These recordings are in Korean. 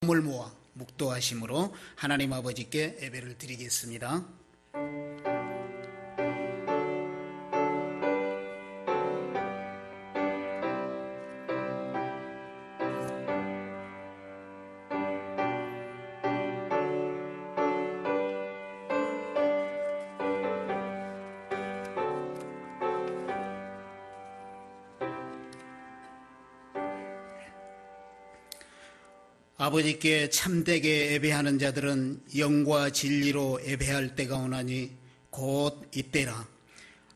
마음을 모아 묵도하심으로 하나님 아버지께 예배를 드리겠습니다. 아버지께 참되게 예배하는 자들은 영과 진리로 예배할 때가 오나니 곧 이때라.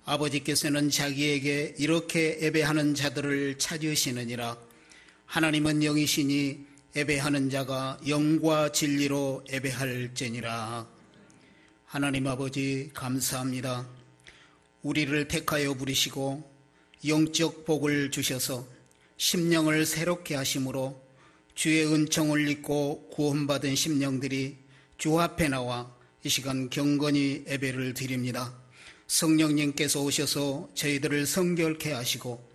아버지께서는 자기에게 이렇게 예배하는 자들을 찾으시느니라. 하나님은 영이시니 예배하는 자가 영과 진리로 예배할지니라. 하나님 아버지 감사합니다. 우리를 택하여 부르시고 영적 복을 주셔서 심령을 새롭게 하심으로 주의 은총을 입고 구원받은 심령들이 주 앞에 나와 이 시간 경건히 예배를 드립니다. 성령님께서 오셔서 저희들을 성결케 하시고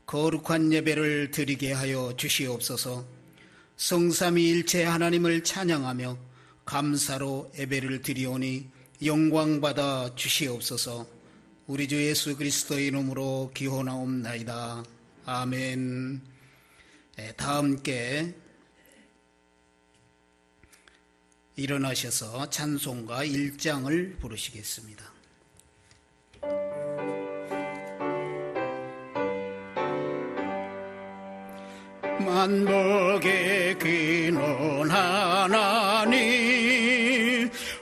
거룩한 예배를 드리게 하여 주시옵소서. 성삼위일체 하나님을 찬양하며 감사로 예배를 드리오니 영광받아 주시옵소서. 우리 주 예수 그리스도의 이름으로 기원하옵나이다. 아멘. 다 함께 일어나셔서 찬송가 1장을 부르시겠습니다. 만복의 근원 하나님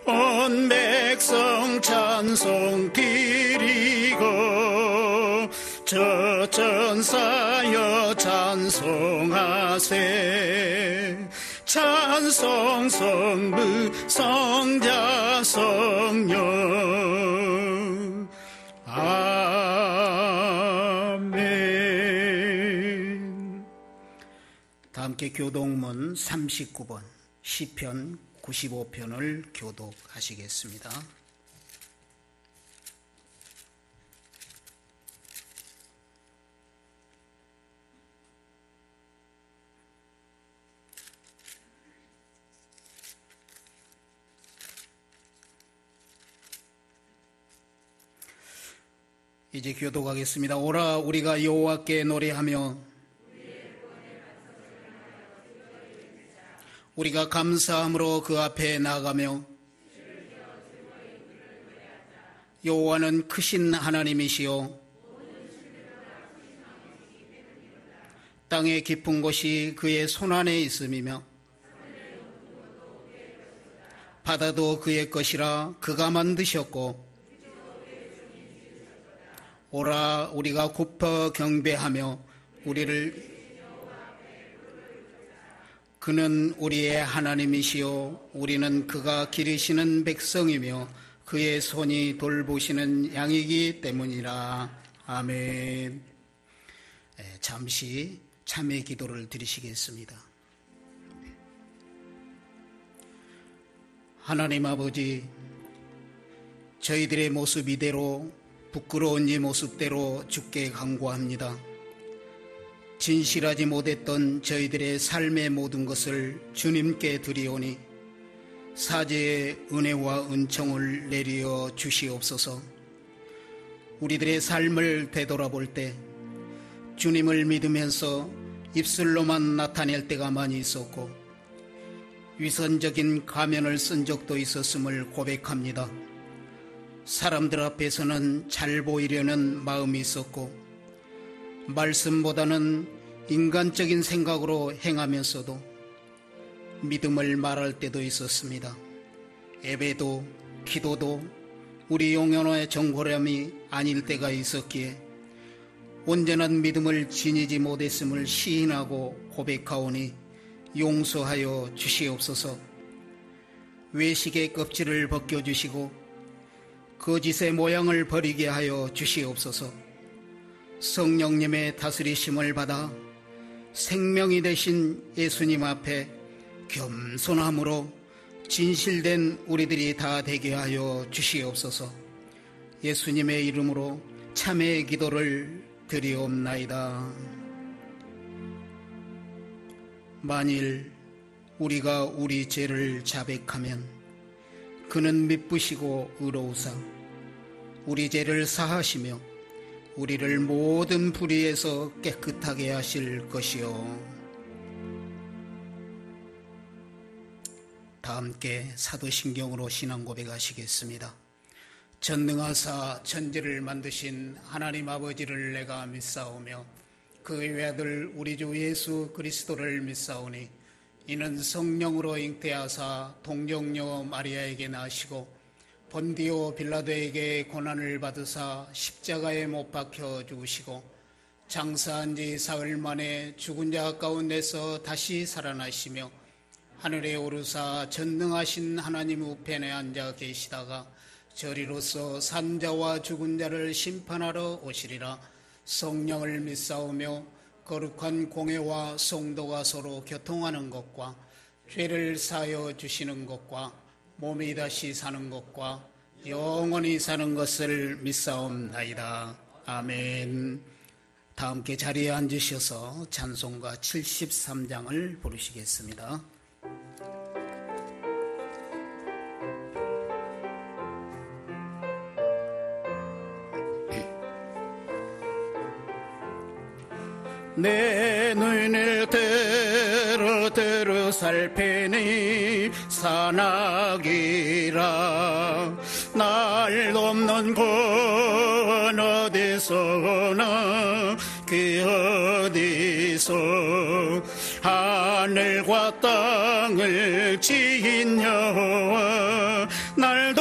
온 백성 찬송 드리고 저 천사여 찬송하세. 찬송 성부 성자 성령 아멘. 다 함께 교독문 39번 시편 95편을 교독하시겠습니다. 이제 교독하겠습니다. 오라 우리가 여호와께 노래하며 우리가 감사함으로 그 앞에 나가며 여호와는 크신 하나님이시요 땅의 깊은 곳이 그의 손안에 있음이며 바다도 그의 것이라 그가 만드셨고 오라 우리가 굽어 경배하며 그는 우리의 하나님이시요 우리는 그가 기르시는 백성이며 그의 손이 돌보시는 양이기 때문이라. 아멘. 잠시 참회 기도를 드리시겠습니다. 하나님 아버지, 저희들의 모습 이대로 부끄러운 이 모습대로 주께 간구합니다. 진실하지 못했던 저희들의 삶의 모든 것을 주님께 드리오니 사죄의 은혜와 은총을 내려 주시옵소서. 우리들의 삶을 되돌아볼 때 주님을 믿으면서 입술로만 나타낼 때가 많이 있었고 위선적인 가면을 쓴 적도 있었음을 고백합니다. 사람들 앞에서는 잘 보이려는 마음이 있었고 말씀보다는 인간적인 생각으로 행하면서도 믿음을 말할 때도 있었습니다. 예배도 기도도 우리 용연의 정결함이 아닐 때가 있었기에 온전한 믿음을 지니지 못했음을 시인하고 고백하오니 용서하여 주시옵소서. 외식의 껍질을 벗겨주시고 거짓의 모양을 버리게 하여 주시옵소서. 성령님의 다스리심을 받아 생명이 되신 예수님 앞에 겸손함으로 진실된 우리들이 다 되게 하여 주시옵소서. 예수님의 이름으로 참회의 기도를 드리옵나이다. 만일 우리가 우리 죄를 자백하면 그는 미쁘시고 의로우사 우리 죄를 사하시며 우리를 모든 불의에서 깨끗하게 하실 것이요. 다 함께 사도신경으로 신앙 고백하시겠습니다. 전능하사 천지를 만드신 하나님 아버지를 내가 믿사오며 그 외아들 우리 주 예수 그리스도를 믿사오니 이는 성령으로 잉태하사 동정녀 마리아에게 나시고 본디오 빌라도에게 고난을 받으사 십자가에 못 박혀 죽으시고 장사한 지 사흘 만에 죽은 자 가운데서 다시 살아나시며 하늘에 오르사 전능하신 하나님 우편에 앉아 계시다가 저리로서 산자와 죽은 자를 심판하러 오시리라. 성령을 믿사오며 거룩한 공회와 성도가 서로 교통하는 것과 죄를 사하여 주시는 것과 몸이 다시 사는 것과 영원히 사는 것을 믿사옵나이다. 아멘. 다 함께 자리에 앉으셔서 찬송가 73장을 부르시겠습니다. 내 눈을 들어 살피니 산악이라 날 돕는 건 어디서나 그 어디서 하늘과 땅을 지은 여호와 날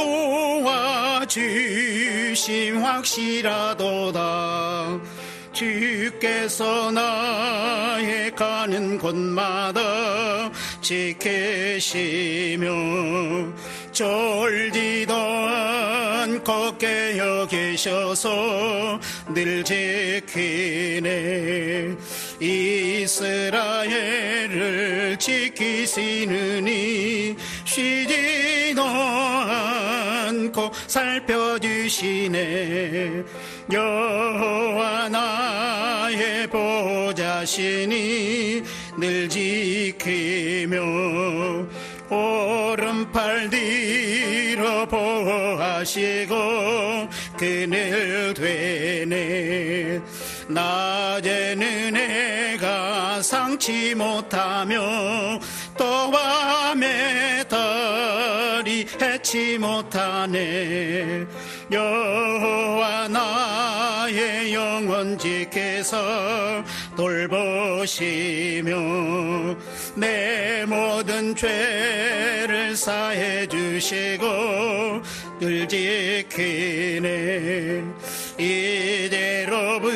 도와주심 확실하도다. 주께서 나의 가는 곳마다 지키시며 졸지도 않고 깨어 계셔서 늘 지키네. 이스라엘을 지키시느니 쉬지도 않고 살펴주시네. 여호와 나의 보좌시니 늘 지키며 오른팔 뒤로 보호하시고 그늘 되네. 낮에는 내가 상치 못하며 또 밤에 달이 해치 못하네. 여호와 나의 영혼 지켜서 돌보시며 내 모든 죄를 사해 주시고 늘 지키네. 이제로부터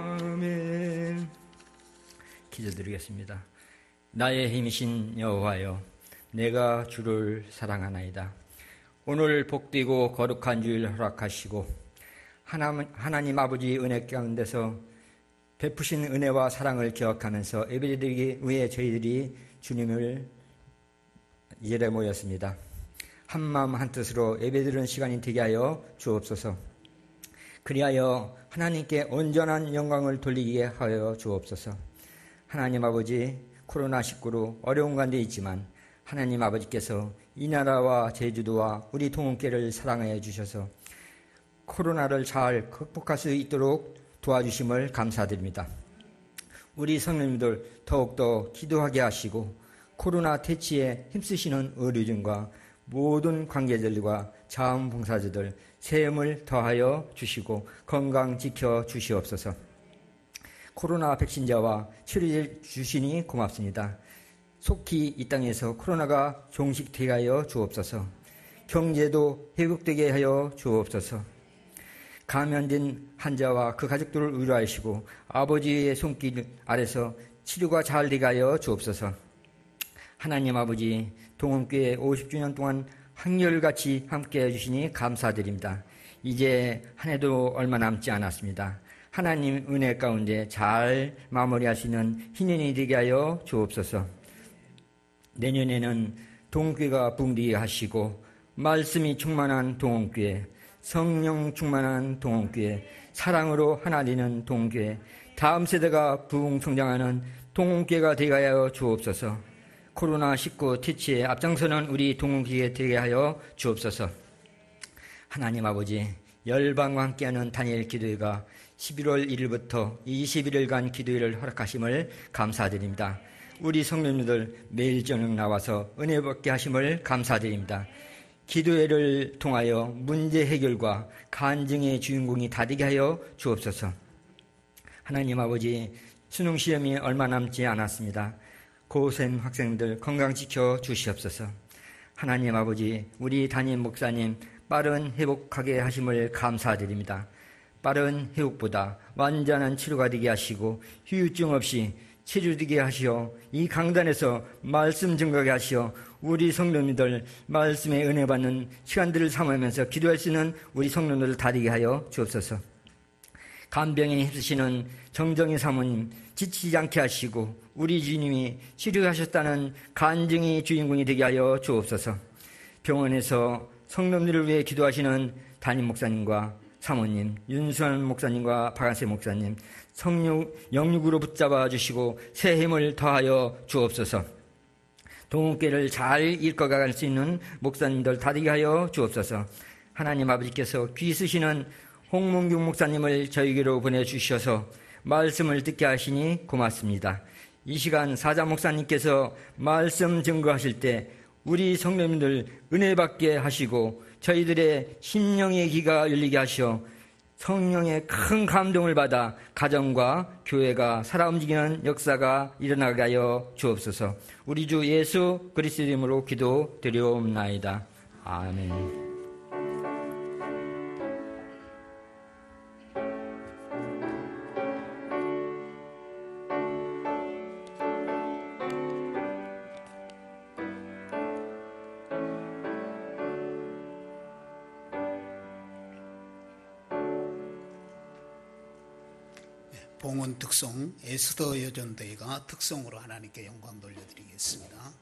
아멘. 기도드리겠습니다. 나의 힘이신 여호와여, 내가 주를 사랑하나이다. 오늘 복되고 거룩한 주일 허락하시고 하나님 아버지 은혜 가운데서 베푸신 은혜와 사랑을 기억하면서 예배드리기 위해 저희들이 주님을 예배 모였습니다. 한마음 한뜻으로 예배드리는 시간이 되게 하여 주옵소서. 그리하여 하나님께 온전한 영광을 돌리게 하여 주옵소서. 하나님 아버지, 코로나19로 어려운 가운데 있지만 하나님 아버지께서 이 나라와 제주도와 우리 동원교회를 사랑하여 주셔서 코로나를 잘 극복할 수 있도록 도와주심을 감사드립니다. 우리 성도님들 더욱더 기도하게 하시고 코로나 퇴치에 힘쓰시는 의료진과 모든 관계자들과 자원봉사자들 세움을 더하여 주시고 건강 지켜 주시옵소서. 코로나 백신자와 치료제 주시니 고맙습니다. 속히 이 땅에서 코로나가 종식되게 하여 주옵소서. 경제도 회복되게 하여 주옵소서. 감염된 환자와 그 가족들을 위로하시고 아버지의 손길 아래서 치료가 잘 되게 하여 주옵소서. 하나님 아버지, 동원교회 50주년 동안 한결같이 함께해 주시니 감사드립니다. 이제 한 해도 얼마 남지 않았습니다. 하나님 은혜 가운데 잘 마무리할 수 있는 희년이 되게 하여 주옵소서. 내년에는 동교회가 붕대게 하시고 말씀이 충만한 동원교회, 성령 충만한 동원교회, 사랑으로 하나 되는 동교회, 다음 세대가 부흥성장하는 동원교회가 되게 하여 주옵소서. 코로나19 퇴치에 앞장서는 우리 동원교회 되게 하여 주옵소서. 하나님 아버지, 열방과 함께하는 다니엘 기도회가 11월 1일부터 21일간 기도회를 허락하심을 감사드립니다. 우리 성도님들 매일 저녁 나와서 은혜 받게 하심을 감사드립니다. 기도회를 통하여 문제 해결과 간증의 주인공이 다 되게 하여 주옵소서. 하나님 아버지, 수능시험이 얼마 남지 않았습니다. 고3 학생들 건강 지켜 주시옵소서. 하나님 아버지, 우리 담임 목사님 빠른 회복하게 하심을 감사드립니다. 빠른 회복보다 완전한 치료가 되게 하시고 후유증 없이 치료되게 하시어 이 강단에서 말씀 증거하게 하시어 우리 성도님들 말씀에 은혜 받는 시간들을 삼으면서 기도할 수 있는 우리 성도님들을 다 되게 하여 주옵소서. 간병인에 힘쓰시는 정정희 사모님 지치지 않게 하시고 우리 주님이 치료하셨다는 간증의 주인공이 되게 하여 주옵소서. 병원에서 성도님들을 위해 기도하시는 담임 목사님과 사모님, 윤수환 목사님과 박한세 목사님, 영육으로 붙잡아 주시고 새 힘을 더하여 주옵소서. 동원교회를 잘 이끌어갈 수 있는 목사님들 다 되게 하여 주옵소서. 하나님 아버지께서 귀 쓰시는 홍문경 목사님을 저에게로 보내주셔서 말씀을 듣게 하시니 고맙습니다. 이 시간 사자 목사님께서 말씀 증거하실 때 우리 성도님들 은혜 받게 하시고 저희들의 심령의 귀가 열리게 하시어 성령의 큰 감동을 받아 가정과 교회가 살아 움직이는 역사가 일어나게 하여 주옵소서. 우리 주 예수 그리스도 이름으로 기도드리옵나이다. 아멘. 봉헌 특송 에스더 여전대회가 특송으로 하나님께 영광 돌려드리겠습니다.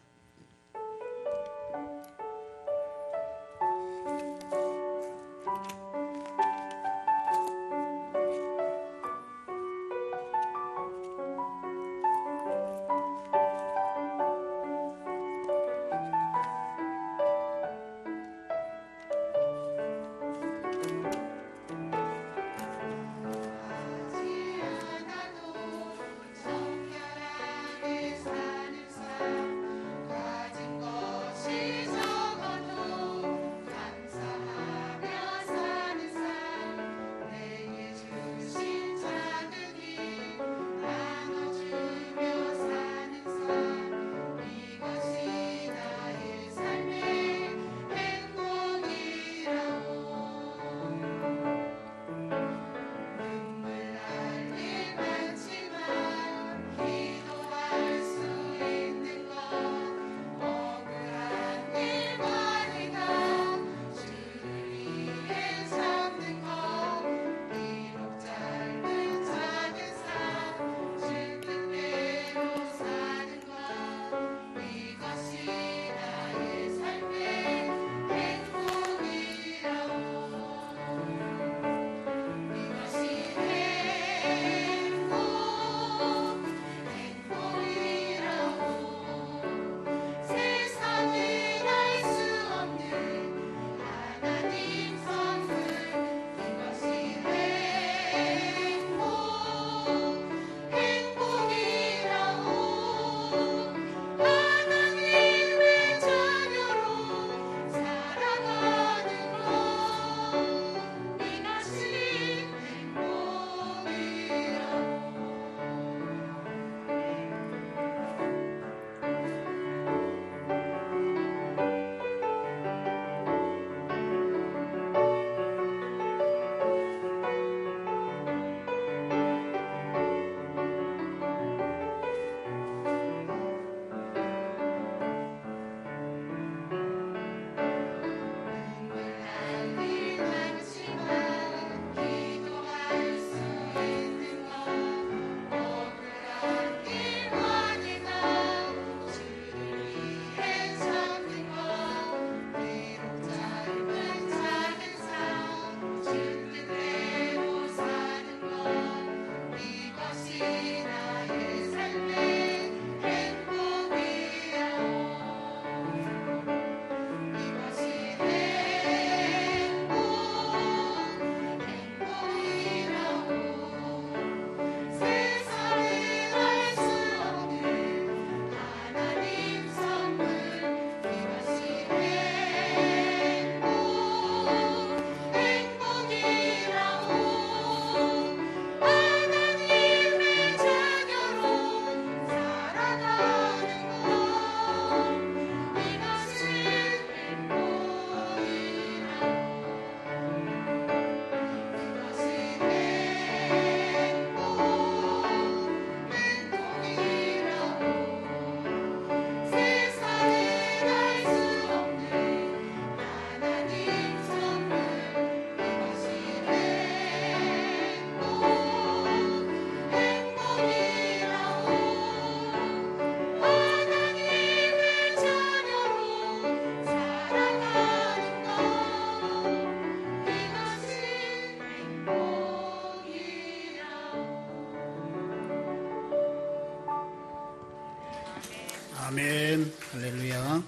아멘. 할렐루야.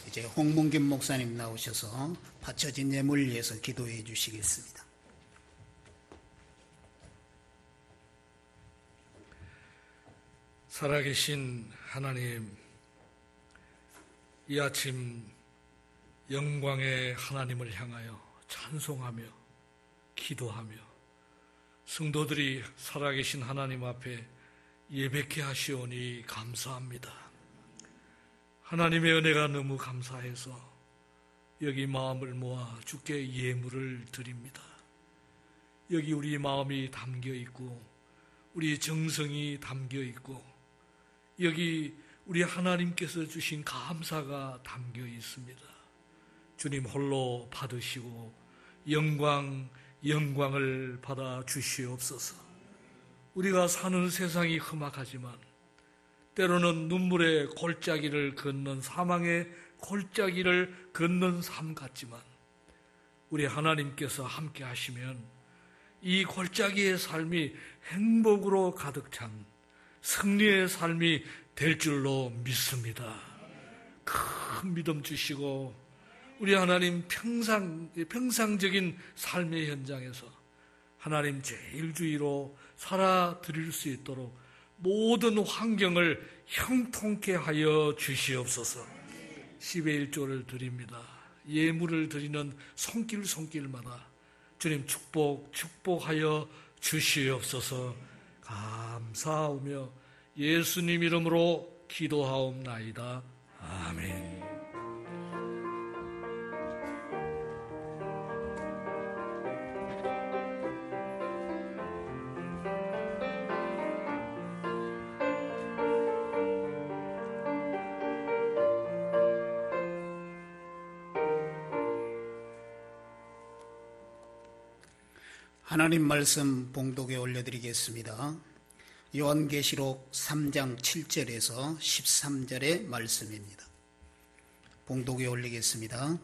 이제 홍문김 목사님 나오셔서 바쳐진 예물 위해서 기도해 주시겠습니다. 살아계신 하나님, 이 아침 영광의 하나님을 향하여 찬송하며 기도하며 성도들이 살아계신 하나님 앞에 예배케 하시오니 감사합니다. 하나님의 은혜가 너무 감사해서 여기 마음을 모아 주께 예물을 드립니다. 여기 우리 마음이 담겨 있고 우리 정성이 담겨 있고 여기 우리 하나님께서 주신 감사가 담겨 있습니다. 주님 홀로 받으시고 영광을 받아 주시옵소서. 우리가 사는 세상이 험악하지만 때로는 눈물의 골짜기를 걷는 사망의 골짜기를 걷는 삶 같지만 우리 하나님께서 함께 하시면 이 골짜기의 삶이 행복으로 가득 찬 승리의 삶이 될 줄로 믿습니다. 큰 믿음 주시고 우리 하나님 평상적인 삶의 현장에서 하나님 제일주의로 살아드릴 수 있도록 모든 환경을 형통케 하여 주시옵소서. 10의 1조를 드립니다. 예물을 드리는 손길마다 주님 축복하여 주시옵소서. 감사하며 예수님 이름으로 기도하옵나이다. 아멘. 하나님 말씀 봉독에 올려드리겠습니다. 요한계시록 3장 7절에서 13절의 말씀입니다. 봉독에 올리겠습니다.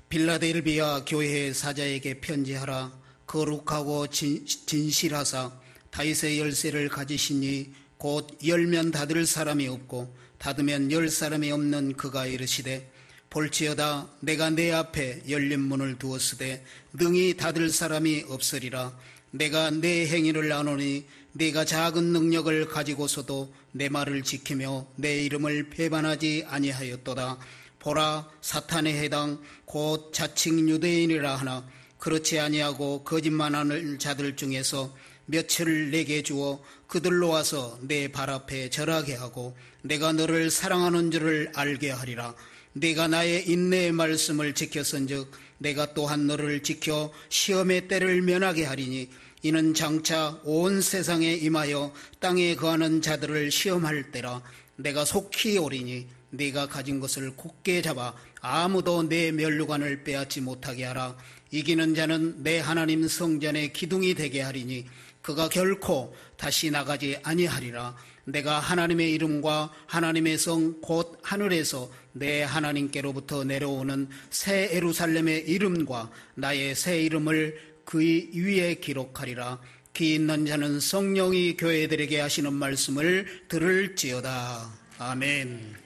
빌라델비아 교회 사자에게 편지하라. 거룩하고 진실하사 다윗의 열쇠를 가지시니 곧 열면 닫을 사람이 없고 닫으면 열 사람이 없는 그가 이르시되 볼지어다 내가 내 앞에 열린 문을 두었으되 능히 닫을 사람이 없으리라. 내가 내 행위를 아노니 네가 작은 능력을 가지고서도 내 말을 지키며 내 이름을 배반하지 아니하였도다. 보라, 사탄의 해당 곧 자칭 유대인이라 하나 그렇지 아니하고 거짓말하는 자들 중에서 몇을 내게 주어 그들로 와서 내 발 앞에 절하게 하고 내가 너를 사랑하는 줄을 알게 하리라. 네가 나의 인내의 말씀을 지켰은즉 내가 또한 너를 지켜 시험의 때를 면하게 하리니 이는 장차 온 세상에 임하여 땅에 거하는 자들을 시험할 때라. 내가 속히 오리니 네가 가진 것을 굳게 잡아 아무도 내 면류관을 빼앗지 못하게 하라. 이기는 자는 내 하나님 성전의 기둥이 되게 하리니 그가 결코 다시 나가지 아니하리라. 내가 하나님의 이름과 하나님의 성 곧 하늘에서 내 하나님께로부터 내려오는 새 예루살렘의 이름과 나의 새 이름을 그의 위에 기록하리라. 귀 있는 자는 성령이 교회들에게 하시는 말씀을 들을지어다. 아멘.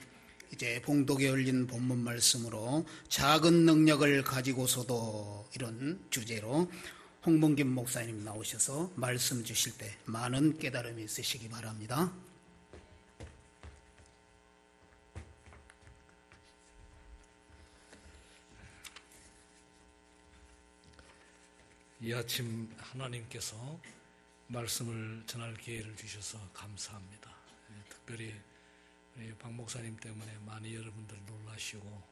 이제 봉독에 올린 본문 말씀으로 작은 능력을 가지고서도 이런 주제로 홍문김 목사님 나오셔서 말씀 주실 때 많은 깨달음이 있으시기 바랍니다. 이 아침 하나님께서 말씀을 전할 기회를 주셔서 감사합니다. 특별히 우리 박 목사님 때문에 많이 여러분들 놀라시고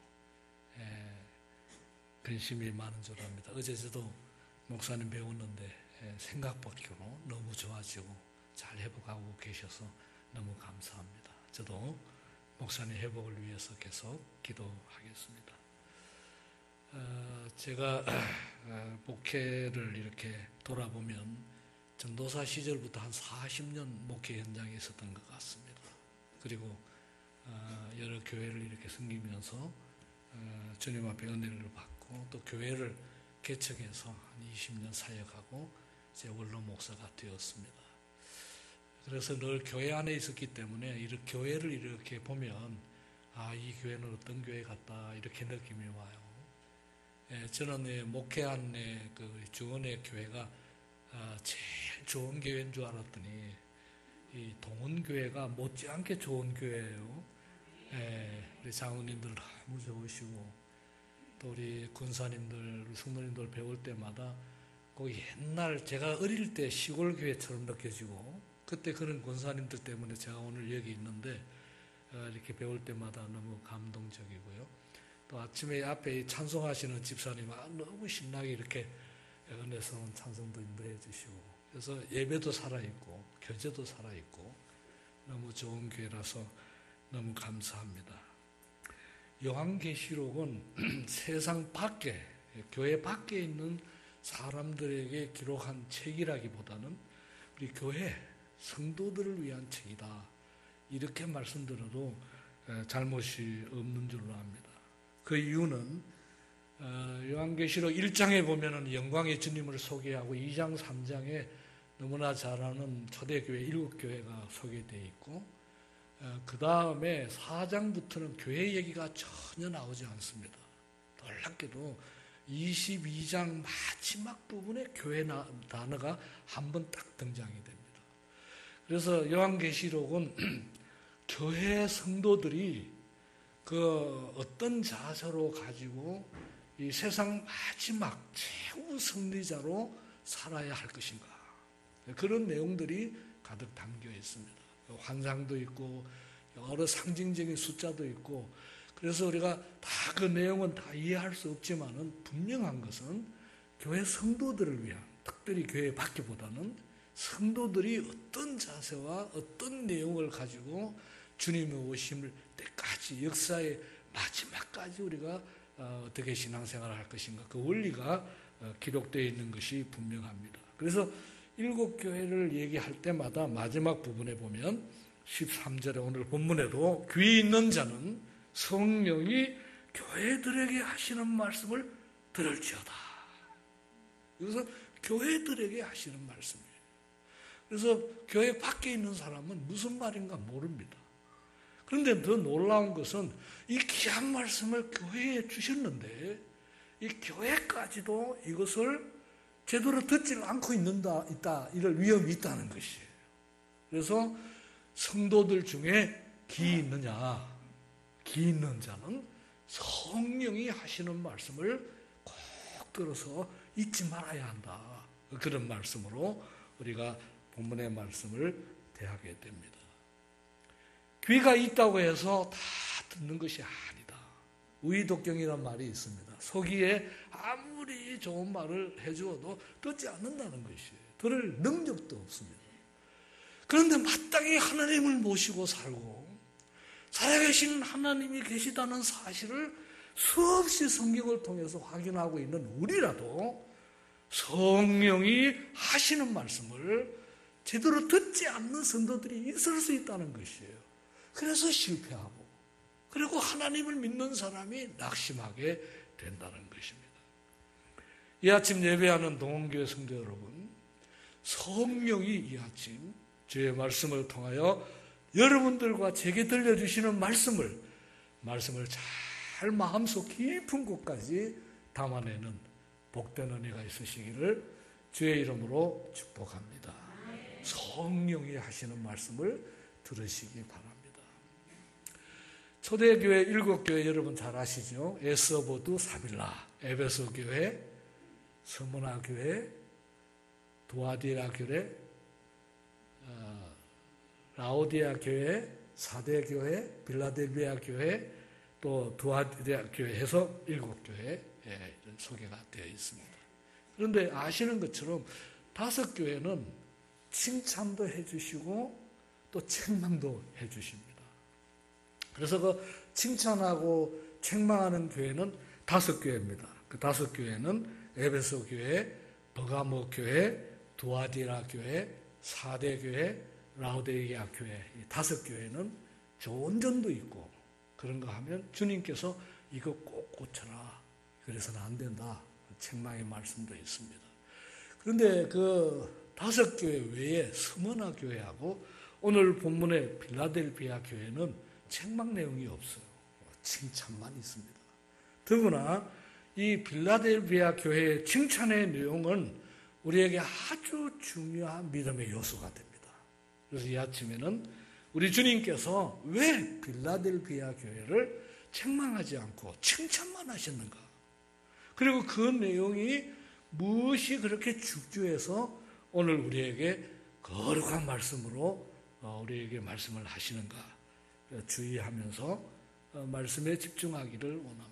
근심이 많은 줄 압니다. 어제 저도 목사님 배웠는데 생각 밖으로 너무 좋아지고 잘 회복하고 계셔서 너무 감사합니다. 저도 목사님 회복을 위해서 계속 기도하겠습니다. 제가 목회를 이렇게 돌아보면 전도사 시절부터 한 40년 목회 현장에 있었던 것 같습니다. 그리고 여러 교회를 이렇게 섬기면서 주님 앞에 은혜를 받고 또 교회를 개척해서 한 20년 사역하고 이제 원로 목사가 되었습니다. 그래서 늘 교회 안에 있었기 때문에 이렇게 교회를 이렇게 보면 이 교회는 어떤 교회 같다 이렇게 느낌이 와요. 저는 목회한 그 주원의 교회가 제일 좋은 교회인 줄 알았더니 이 동원교회가 못지않게 좋은 교회예요. 우리 장로님들 너무 좋으시고 또 우리 군사님들, 성도님들 배울 때마다 그 옛날 제가 어릴 때 시골 교회처럼 느껴지고 그때 그런 군사님들 때문에 제가 오늘 여기 있는데 이렇게 배울 때마다 너무 감동적이고요. 또 아침에 앞에 찬송하시는 집사님 너무 신나게 이렇게 은혜스러운 찬송도 인도해 주시고 그래서 예배도 살아있고 교제도 살아있고 너무 좋은 교회라서 너무 감사합니다. 요한계시록은 세상 밖에 교회 밖에 있는 사람들에게 기록한 책이라기보다는 우리 교회 성도들을 위한 책이다 이렇게 말씀드려도 잘못이 없는 줄로 압니다. 그 이유는 요한계시록 1장에 보면은 영광의 주님을 소개하고 2장 3장에 너무나 잘 아는 초대교회 7교회가 소개되어 있고 그 다음에 4장부터는 교회 얘기가 전혀 나오지 않습니다. 놀랍게도 22장 마지막 부분에 교회 단어가 한 번 딱 등장이 됩니다. 그래서 요한계시록은 교회 성도들이 그 어떤 자세로 가지고 이 세상 마지막 최후 승리자로 살아야 할 것인가 그런 내용들이 가득 담겨 있습니다. 환상도 있고 여러 상징적인 숫자도 있고 그래서 우리가 다 그 내용은 다 이해할 수 없지만은 분명한 것은 교회 성도들을 위한 특별히 교회 밖에보다는 성도들이 어떤 자세와 어떤 내용을 가지고 주님의 오심을 때까지 역사의 마지막까지 우리가 어떻게 신앙생활을 할 것인가 그 원리가 기록되어 있는 것이 분명합니다. 그래서 7교회를 얘기할 때마다 마지막 부분에 보면 13절에 오늘 본문에도 귀 있는 자는 성령이 교회들에게 하시는 말씀을 들을지어다. 이것은 교회들에게 하시는 말씀이에요. 그래서 교회 밖에 있는 사람은 무슨 말인가 모릅니다. 그런데 더 놀라운 것은 이 귀한 말씀을 교회에 주셨는데 이 교회까지도 이것을 제대로 듣지 않고 있다 이럴 위험이 있다는 것이에요. 그래서 성도들 중에 기 있는 자는 성령이 하시는 말씀을 꼭 들어서 잊지 말아야 한다. 그런 말씀으로 우리가 본문의 말씀을 대하게 됩니다. 귀가 있다고 해서 다 듣는 것이 아니다. 우의독경이라는 말이 있습니다. 소기에 아무리 좋은 말을 해주어도 듣지 않는다는 것이에요. 들을 능력도 없습니다. 그런데 마땅히 하나님을 모시고 살고 살아계신 하나님이 계시다는 사실을 수없이 성경을 통해서 확인하고 있는 우리라도 성령이 하시는 말씀을 제대로 듣지 않는 성도들이 있을 수 있다는 것이에요. 그래서 실패하고 그리고 하나님을 믿는 사람이 낙심하게 된다는 것입니다. 이 아침 예배하는 동원교회 성도 여러분, 성령이 이 아침 주의 말씀을 통하여 여러분들과 제게 들려주시는 말씀을 잘 마음속 깊은 곳까지 담아내는 복된 은혜가 있으시기를 주의 이름으로 축복합니다. 성령이 하시는 말씀을 들으시기 바랍니다. 초대교회 7교회 여러분 잘 아시죠? 에스보드 사빌라, 에베소교회, 스무나교회, 두아디라교회, 라오디아교회, 사대교회, 빌라델비아교회, 또 두아디라교회 해서 7교회 이런 소개가 되어 있습니다. 그런데 아시는 것처럼 5교회는 칭찬도 해주시고 또 책망도 해주십니다. 그래서 그 칭찬하고 책망하는 교회는 5교회입니다. 그 5교회는 에베소 교회, 버가모 교회, 두아디라 교회, 사대교회, 라오디게아 교회 이 5교회는 좋은 점도 있고 그런가 하면 주님께서 이거 꼭 고쳐라. 그래서는 안 된다. 책망의 말씀도 있습니다. 그런데 그 5교회 외에 스무나 교회하고 오늘 본문의 빌라델비아 교회는 책망 내용이 없어요. 칭찬만 있습니다. 더구나 이 빌라델비아 교회의 칭찬의 내용은 우리에게 아주 중요한 믿음의 요소가 됩니다. 그래서 이 아침에는 우리 주님께서 왜 빌라델비아 교회를 책망하지 않고 칭찬만 하셨는가? 그리고 그 내용이 무엇이 그렇게 중요해서 오늘 우리에게 거룩한 말씀으로 우리에게 말씀을 하시는가 주의하면서 말씀에 집중하기를 원합니다.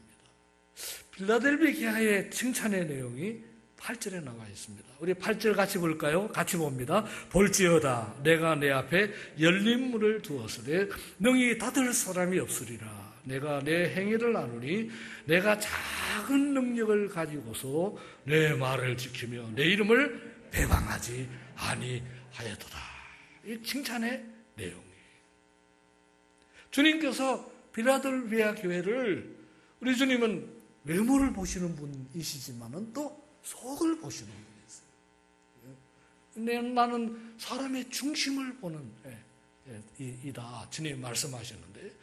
빌라델비아의 칭찬의 내용이 8절에 나와 있습니다. 우리 8절 같이 볼까요? 같이 봅니다. 볼지어다 내가 내 앞에 열린 문을 두었으되 능히 닫을 사람이 없으리라. 내가 내 행위를 아노니 내가 작은 능력을 가지고서 내 말을 지키며 내 이름을 배방하지 아니하였도다. 이 칭찬의 내용이에요. 주님께서 빌라델비아 교회를 우리 주님은 외모를 보시는 분이시지만은 또 속을 보시는 분이세요. 나는 사람의 중심을 보는 이다. 주님 말씀하셨는데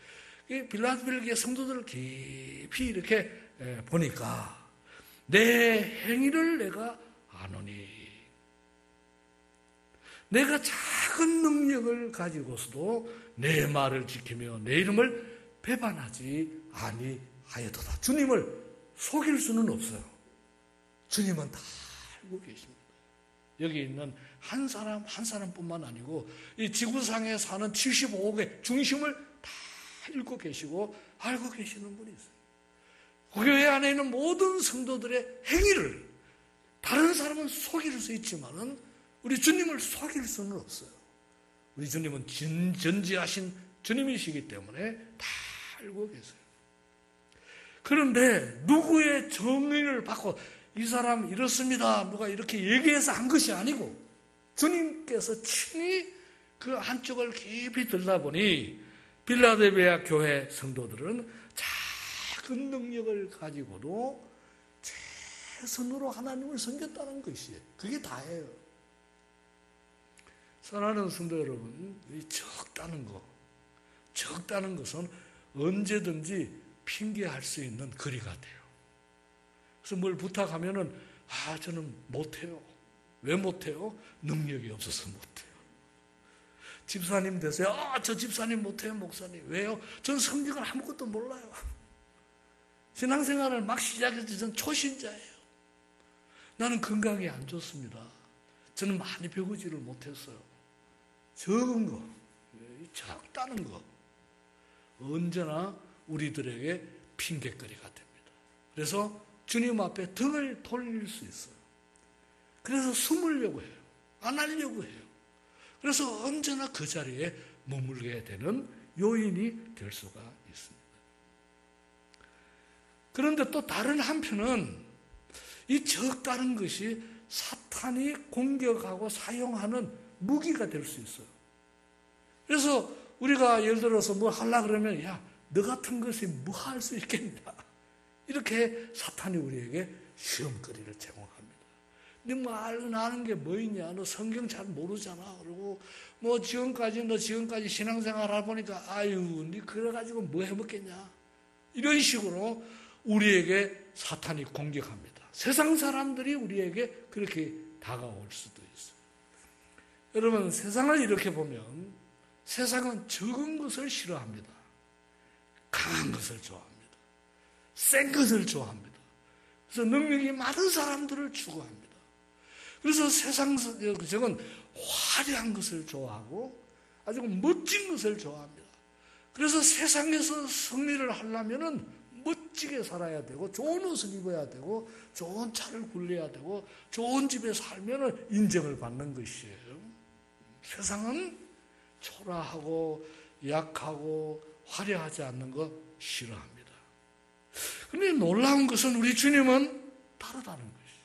빌라델비아 성도들을 깊이 이렇게 보니까 내 행위를 내가 아노니 내가 작은 능력을 가지고서도 내 말을 지키며 내 이름을 배반하지 아니하였도다. 주님을 속일 수는 없어요. 주님은 다 알고 계십니다. 여기 있는 한 사람뿐만 아니고 이 지구상에 사는 75억의 중심을 다 읽고 계시고 알고 계시는 분이 있어요. 교회 안에 있는 모든 성도들의 행위를 다른 사람은 속일 수 있지만은 우리 주님을 속일 수는 없어요. 우리 주님은 전지하신 주님이시기 때문에 다 알고 계세요. 그런데 누구의 정의를 받고 이 사람 이렇습니다. 누가 이렇게 얘기해서 한 것이 아니고 주님께서 친히 그 한쪽을 깊이 들여다보니 빌라델비아 교회 성도들은 작은 능력을 가지고도 최선으로 하나님을 섬겼다는 것이에요. 그게 다예요. 사랑하는 성도 여러분, 이 적다는 것은 언제든지 핑계할 수 있는 거리가 돼요. 그래서 뭘 부탁하면은 저는 못해요. 왜 못해요? 능력이 없어서 못해요. 집사님 되세요? 저 집사님 못해요, 목사님. 왜요? 전 성경을 아무것도 몰라요. 신앙생활을 막 시작했을 때 전 초신자예요. 나는 건강이 안 좋습니다. 저는 많이 배우지를 못했어요. 적은 거, 적다는 거 언제나 우리들에게 핑계거리가 됩니다. 그래서 주님 앞에 등을 돌릴 수 있어요. 그래서 숨으려고 해요. 안 하려고 해요. 그래서 언제나 그 자리에 머물게 되는 요인이 될 수가 있습니다. 그런데 또 다른 한편은 이 적다는 것이 사탄이 공격하고 사용하는 무기가 될 수 있어요. 그래서 우리가 예를 들어서 뭐 하려고 그러면 너 같은 것이 뭐 할 수 있겠냐. 이렇게 사탄이 우리에게 시험거리를 제공합니다. 너 뭐 아는 게 뭐 있냐. 너 성경 잘 모르잖아. 그리고 너 지금까지 신앙생활 하다 보니까 니 그래가지고 뭐 해먹겠냐. 이런 식으로 우리에게 사탄이 공격합니다. 세상 사람들이 우리에게 그렇게 다가올 수도 있어요. 여러분, 세상을 이렇게 보면 세상은 적은 것을 싫어합니다. 강한 것을 좋아합니다. 센 것을 좋아합니다. 그래서 능력이 많은 사람들을 추구합니다. 그래서 세상은 화려한 것을 좋아하고 아주 멋진 것을 좋아합니다. 그래서 세상에서 승리를 하려면은 멋지게 살아야 되고 좋은 옷을 입어야 되고 좋은 차를 굴려야 되고 좋은 집에 살면은 인정을 받는 것이에요. 세상은 초라하고 약하고 화려하지 않는 거 싫어합니다. 그런데 놀라운 것은 우리 주님은 다르다는 것이에요.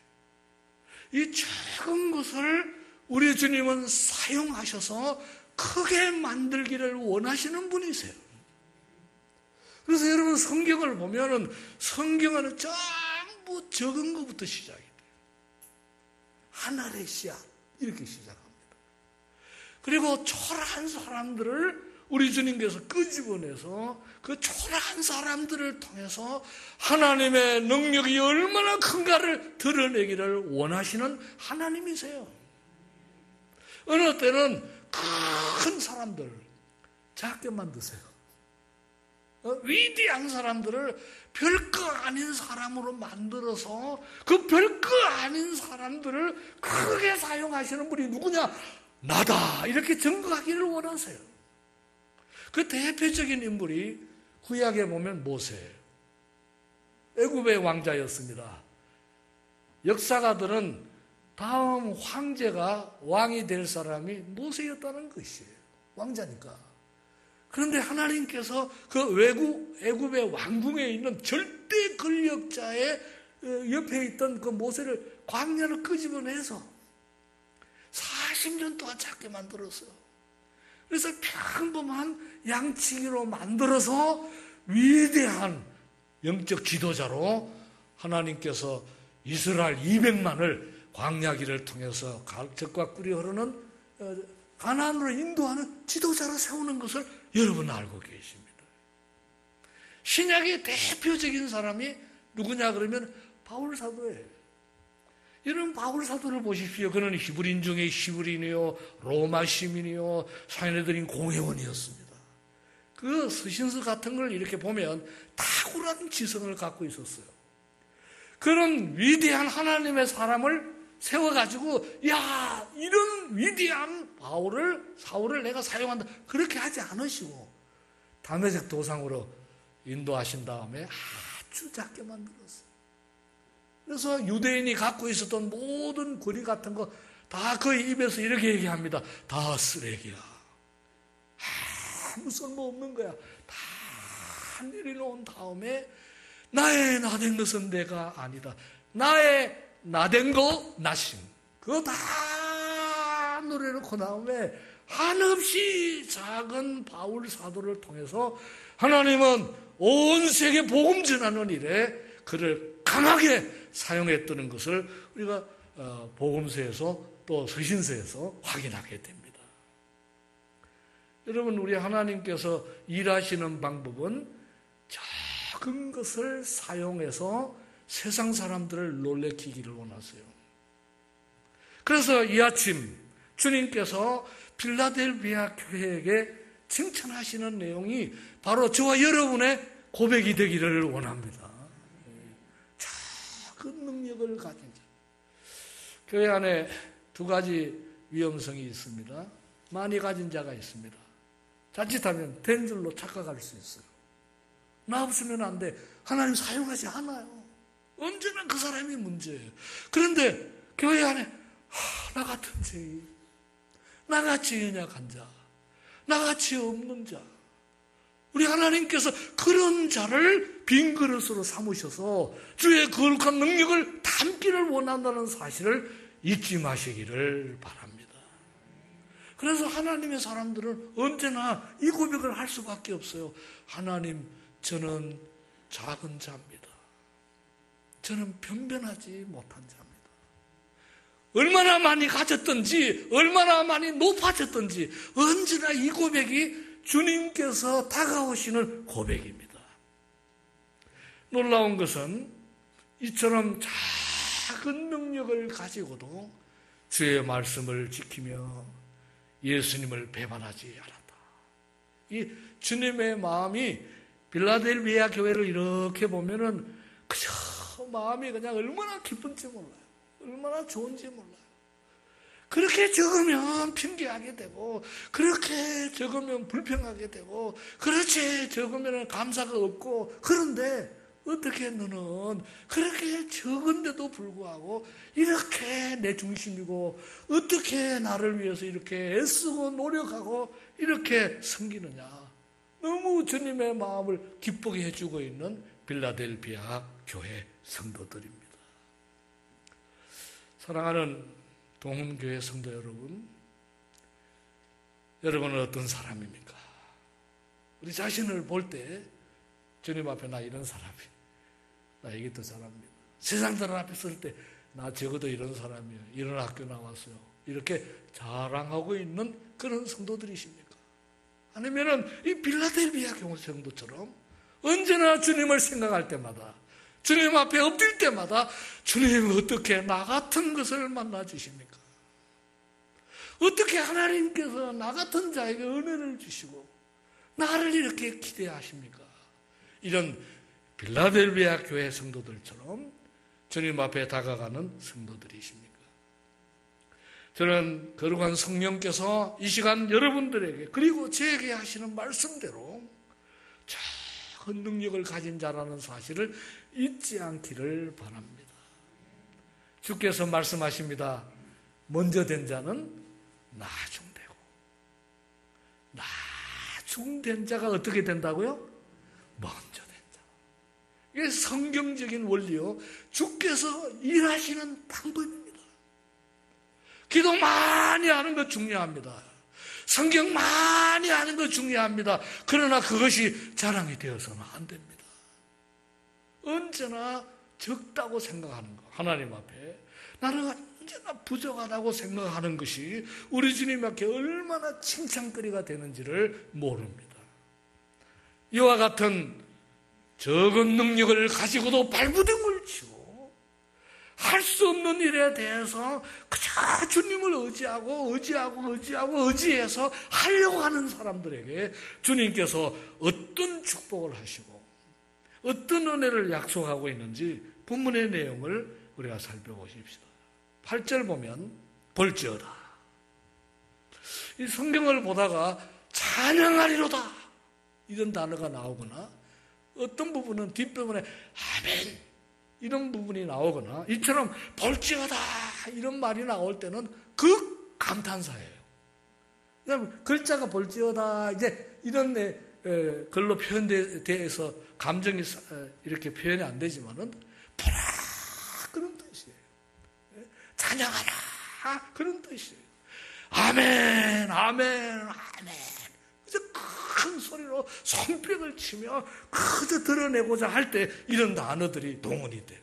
이 작은 것을 우리 주님은 사용하셔서 크게 만들기를 원하시는 분이세요. 그래서 여러분 성경을 보면은 성경은 전부 적은 것부터 시작이 돼요. 하늘의 씨앗 이렇게 시작합니다. 그리고 초라한 사람들을 우리 주님께서 끄집어내서 그 초라한 사람들을 통해서 하나님의 능력이 얼마나 큰가를 드러내기를 원하시는 하나님이세요. 어느 때는 큰 사람들 작게 만드세요. 위대한 사람들을 별거 아닌 사람으로 만들어서 그 별거 아닌 사람들을 크게 사용하시는 분이 누구냐? 나다. 이렇게 증거하기를 원하세요. 그 대표적인 인물이 구약에 보면 모세, 애굽의 왕자였습니다. 역사가들은 다음 황제가 왕이 될 사람이 모세였다는 것이에요. 왕자니까. 그런데 하나님께서 그 애굽의 왕궁에 있는 절대 권력자의 옆에 있던 그 모세를 광야를 끄집어내서 40년 동안 작게 만들었어요. 그래서 평범한 양치기로 만들어서 위대한 영적 지도자로 하나님께서 이스라엘 200만을 광야길을 통해서 적과 꿀이 흐르는 가나안으로 인도하는 지도자로 세우는 것을 여러분 알고 계십니다. 신약의 대표적인 사람이 누구냐 그러면 바울 사도예요. 여러분 바울 사도를 보십시오. 그는 히브리인 중에 히브리인이요 로마 시민이요 사내들인 공회원이었습니다. 그 서신서 같은 걸 이렇게 보면 탁월한 지성을 갖고 있었어요. 그런 위대한 하나님의 사람을 세워가지고 야 이런 위대한 사울을 내가 사용한다 그렇게 하지 않으시고 다메섹 도상으로 인도하신 다음에 아주 작게 만들었어요. 그래서 유대인이 갖고 있었던 모든 권위 같은 거 다 그 입에서 이렇게 얘기합니다. 다 쓰레기야. 아무 쓸모없는 거야. 다 내려놓은 다음에 나의 나된 것은 내가 아니다. 나의 나된 거 나심. 그거 다 노래놓고 다음에 한없이 작은 바울 사도를 통해서 하나님은 온 세계 복음 전하는 일에 그를 강하게 사용했다는 것을 우리가 복음서에서 또 서신서에서 확인하게 됩니다. 여러분 우리 하나님께서 일하시는 방법은 작은 것을 사용해서 세상 사람들을 놀래키기를 원하세요. 그래서 이 아침 주님께서 필라델비아 교회에게 칭찬하시는 내용이 바로 저와 여러분의 고백이 되기를 원합니다. 작은 능력을 가진 자. 교회 안에 두 가지 위험성이 있습니다. 많이 가진 자가 있습니다. 자칫하면 된 줄로 착각할 수 있어요. 나 없으면 안 돼. 하나님 사용하지 않아요. 언제나 그 사람이 문제예요. 그런데 교회 안에 나 같은 죄인, 나같이 연약한 자, 나같이 없는 자, 우리 하나님께서 그런 자를 빈 그릇으로 삼으셔서 주의 거룩한 능력을 담기를 원한다는 사실을 잊지 마시기를 바랍니다. 그래서 하나님의 사람들은 언제나 이 고백을 할 수밖에 없어요. 하나님, 저는 작은 자입니다. 저는 변변하지 못한 자입니다. 얼마나 많이 가졌든지 얼마나 많이 높아졌든지 언제나 이 고백이 주님께서 다가오시는 고백입니다. 놀라운 것은 이처럼 작은 능력을 가지고도 주의 말씀을 지키며 예수님을 배반하지 않았다. 이 주님의 마음이 빌라델비아 교회를 이렇게 보면은 그저 마음이 그냥 얼마나 기쁜지 몰라요. 얼마나 좋은지 몰라요. 그렇게 적으면 핑계하게 되고, 그렇게 적으면 불평하게 되고, 그렇게 적으면 감사가 없고, 그런데 어떻게 너는 그렇게 적은데도 불구하고 이렇게 내 중심이고, 어떻게 나를 위해서 이렇게 애쓰고 노력하고 이렇게 섬기느냐. 너무 주님의 마음을 기쁘게 해주고 있는 빌라델비아 교회 성도들입니다. 사랑하는 동훈교회 성도 여러분, 여러분은 어떤 사람입니까? 우리 자신을 볼 때 주님 앞에 나 이런 사람이야. 나 이것도 사람입니다. 세상들 앞에 설 때 나 적어도 이런 사람이에요. 이런 학교 나왔어요. 이렇게 자랑하고 있는 그런 성도들이십니까? 아니면은 이 빌라델비아 교회 성도처럼 언제나 주님을 생각할 때마다, 주님 앞에 엎드릴 때마다 주님 어떻게 나 같은 것을 만나 주십니까? 어떻게 하나님께서 나 같은 자에게 은혜를 주시고 나를 이렇게 기대하십니까? 이런 빌라델비아 교회 성도들처럼 주님 앞에 다가가는 성도들이십니까? 저는 거룩한 성령께서 이 시간 여러분들에게 그리고 저에게 하시는 말씀대로 작은 능력을 가진 자라는 사실을 잊지 않기를 바랍니다. 주께서 말씀하십니다. 먼저 된 자는 나중되고, 나중된 자가 어떻게 된다고요? 먼저 된 자. 이게 성경적인 원리요, 주께서 일하시는 방법입니다. 기도 많이 하는 거 중요합니다. 성경 많이 하는 거 중요합니다. 그러나 그것이 자랑이 되어서는 안 됩니다. 언제나 적다고 생각하는 거, 하나님 앞에 나는 언제나 부족하다고 생각하는 것이 우리 주님 앞에 얼마나 칭찬거리가 되는지를 모릅니다. 이와 같은 적은 능력을 가지고도 발부둥을 치고 할 수 없는 일에 대해서 그저 주님을 의지해서 하려고 하는 사람들에게 주님께서 어떤 축복을 하시고 어떤 은혜를 약속하고 있는지 본문의 내용을 우리가 살펴보십시다. 8절 보면 볼지어다. 이 성경을 보다가 찬양하리로다 이런 단어가 나오거나 어떤 부분은 뒷부분에 아멘 이런 부분이 나오거나 이처럼 볼지어다 이런 말이 나올 때는 그 감탄사예요. 왜냐하면 글자가 볼지어다 이제 이런 글로 표현돼서 감정이 이렇게 표현이 안 되지만은 보라 그런 뜻이에요. 찬양하라 그런 뜻이에요. 아멘 아멘 아멘. 그래서 큰 소리로 손뼉을 치며 그저 드러내고자 할 때 이런 단어들이 동원이 돼요.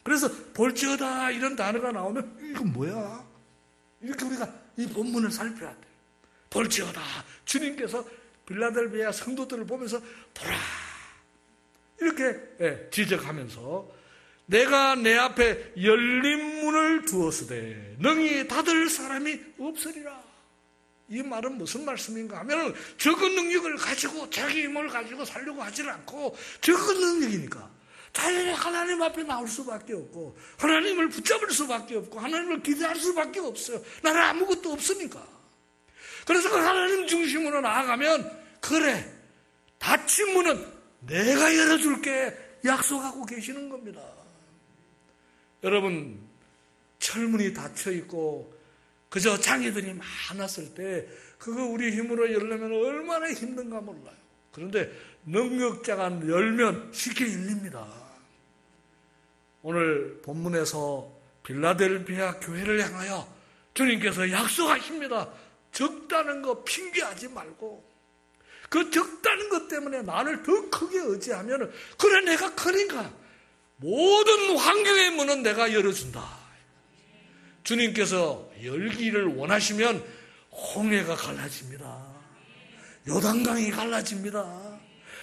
그래서 볼지어다 이런 단어가 나오면 이건 뭐야? 이렇게 우리가 이 본문을 살펴야 돼요. 볼지어다. 주님께서 빌라델비아 성도들을 보면서 보라 이렇게 지적하면서 내가 내 앞에 열린 문을 두었으되 능히 닫을 사람이 없으리라. 이 말은 무슨 말씀인가 하면 적은 능력을 가지고 자기 힘을 가지고 살려고 하지는 않고 적은 능력이니까 자연히 하나님 앞에 나올 수밖에 없고 하나님을 붙잡을 수밖에 없고 하나님을 기대할 수밖에 없어요. 나는 아무것도 없으니까. 그래서 그 하나님 중심으로 나아가면 그래 닫힌 문은 내가 열어줄게 약속하고 계시는 겁니다. 여러분 철문이 닫혀있고 그저 장애들이 많았을 때 그거 우리 힘으로 열려면 얼마나 힘든가 몰라요. 그런데 능력자가 열면 쉽게 열립니다. 오늘 본문에서 빌라델비아 교회를 향하여 주님께서 약속하십니다. 적다는 거 핑계하지 말고 그 적다는 것 때문에 나를 더 크게 의지하면 그래 내가 크니까 모든 환경의 문은 내가 열어준다. 주님께서 열기를 원하시면 홍해가 갈라집니다. 요단강이 갈라집니다.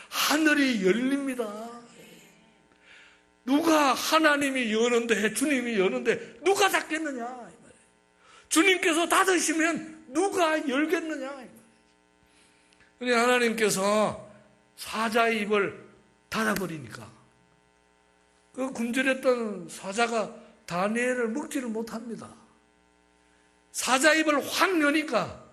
하늘이 열립니다. 누가 하나님이 여는데 주님이 여는데 누가 닫겠느냐. 주님께서 닫으시면 누가 열겠느냐. 그런데 하나님께서 사자의 입을 닫아버리니까 그 굶주렸던 사자가 다니엘을 먹지를 못합니다. 사자 입을 확 여니까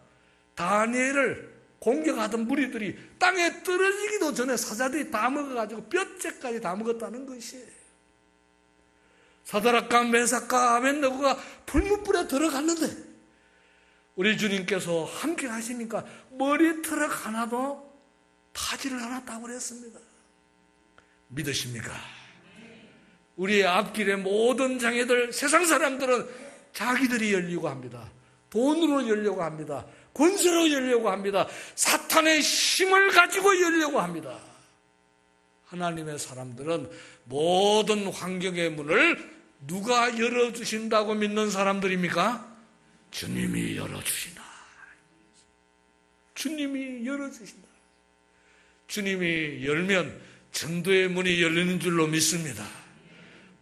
다니엘을 공격하던 무리들이 땅에 떨어지기도 전에 사자들이 다 먹어가지고 뼈째까지 다 먹었다는 것이에요. 사드락과 메삭과 아벳느고가 불문불에 들어갔는데 우리 주님께서 함께 하시니까 머리털럭 하나도 타지를 않았다고 그랬습니다. 믿으십니까? 우리의 앞길의 모든 장애들, 세상 사람들은 자기들이 열려고 합니다. 돈으로 열려고 합니다. 권세로 열려고 합니다. 사탄의 힘을 가지고 열려고 합니다. 하나님의 사람들은 모든 환경의 문을 누가 열어주신다고 믿는 사람들입니까? 주님이 열어주신다. 주님이 열어주신다. 주님이 열면 전도의 문이 열리는 줄로 믿습니다.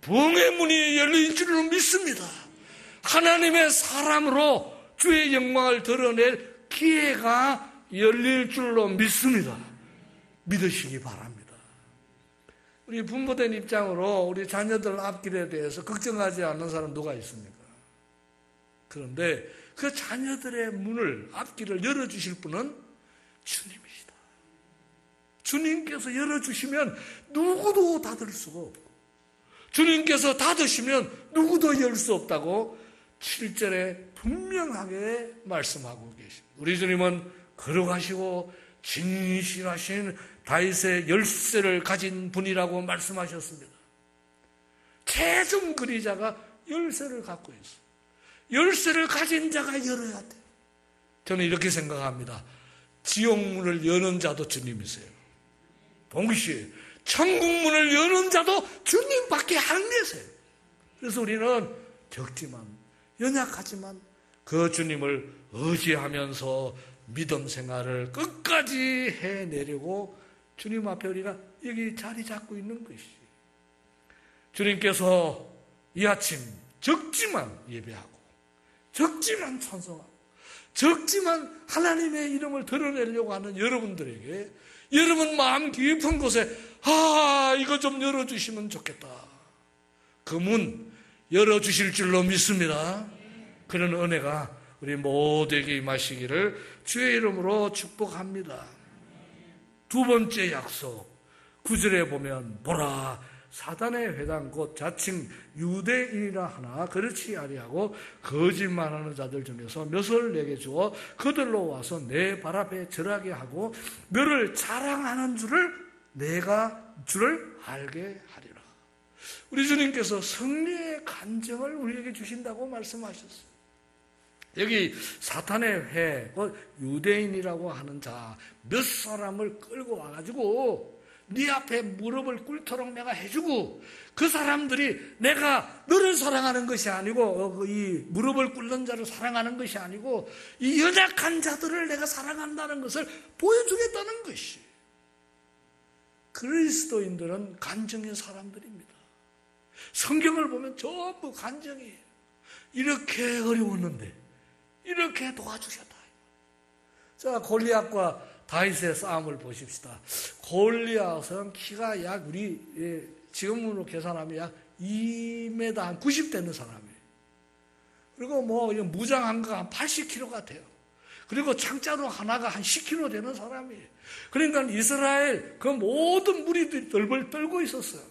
부흥의 문이 열릴 줄로 믿습니다. 하나님의 사람으로 주의 영광을 드러낼 기회가 열릴 줄로 믿습니다. 믿으시기 바랍니다. 우리 부모된 입장으로 우리 자녀들 앞길에 대해서 걱정하지 않는 사람 누가 있습니까? 그런데 그 자녀들의 문을, 앞길을 열어주실 분은 주님이시다. 주님께서 열어주시면 누구도 닫을 수가 없고, 주님께서 닫으시면 누구도 열 수 없다고 7절에 분명하게 말씀하고 계십니다. 우리 주님은 거룩하시고 진실하신 다윗의 열쇠를 가진 분이라고 말씀하셨습니다. 최종 그리자가 열쇠를 갖고 있어요. 열쇠를 가진 자가 열어야 돼요. 저는 이렇게 생각합니다. 지옥문을 여는 자도 주님이세요. 동시에 천국문을 여는 자도 주님밖에 안 계세요. 그래서 우리는 적지만, 연약하지만 그 주님을 의지하면서 믿음 생활을 끝까지 해내려고 주님 앞에 우리가 여기 자리 잡고 있는 것이, 주님께서 이 아침 적지만 예배하고, 적지만 찬송하고, 적지만 하나님의 이름을 드러내려고 하는 여러분들에게, 여러분 마음 깊은 곳에 이거 좀 열어주시면 좋겠다, 그 문 열어주실 줄로 믿습니다. 그런 은혜가 우리 모두에게 임하시기를 주의 이름으로 축복합니다. 두 번째 약속, 9절에 보면 보라, 사단의 회당 곧 자칭 유대인이라 하나 그렇지 아니하고 거짓말하는 자들 중에서 몇을 내게 주어 그들로 와서 내 발 앞에 절하게 하고 너를 자랑하는 내가 줄을 알게 하리라. 우리 주님께서 승리의 간증을 우리에게 주신다고 말씀하셨어요. 여기 사탄의 회, 유대인이라고 하는 자 몇 사람을 끌고 와가지고 네 앞에 무릎을 꿇도록 내가 해주고, 그 사람들이 내가 너를 사랑하는 것이 아니고, 이 무릎을 꿇는 자를 사랑하는 것이 아니고 이 연약한 자들을 내가 사랑한다는 것을 보여주겠다는 것이, 그리스도인들은 간증의 사람들입니다. 성경을 보면 전부 간증이에요. 이렇게 어려웠는데 이렇게 도와주셨다. 자, 골리앗과 다윗의 싸움을 보십시다. 골리앗은 키가 약 우리 지금으로 계산하면 약 2m 한 90 되는 사람이에요. 그리고 무장한 거 한 80kg 돼요. 그리고 창자로 하나가 한 10kg 되는 사람이에요. 그러니까 이스라엘 그 모든 무리들이 덜벌 떨고 있었어요.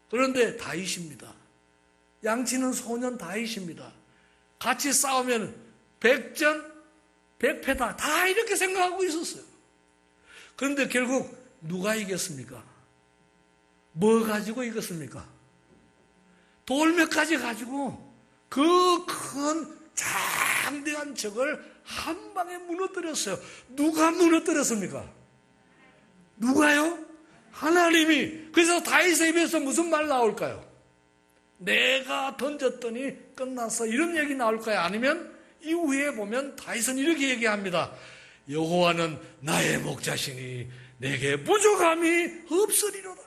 그런데 다윗입니다. 양치는 소년 다윗입니다. 같이 싸우면 100전 100패다, 다 이렇게 생각하고 있었어요. 그런데 결국 누가 이겼습니까? 뭐 가지고 이겼습니까? 돌 몇 가지 가지고 그 큰 장대한 적을 한 방에 무너뜨렸어요. 누가 무너뜨렸습니까? 누가요? 하나님이. 그래서 다윗의 입에서 무슨 말 나올까요? 내가 던졌더니 끝났어, 이런 얘기 나올까요? 아니면 이후에 보면 다윗은 이렇게 얘기합니다. 여호와는 나의 목자시니 내게 부족함이 없으리로다.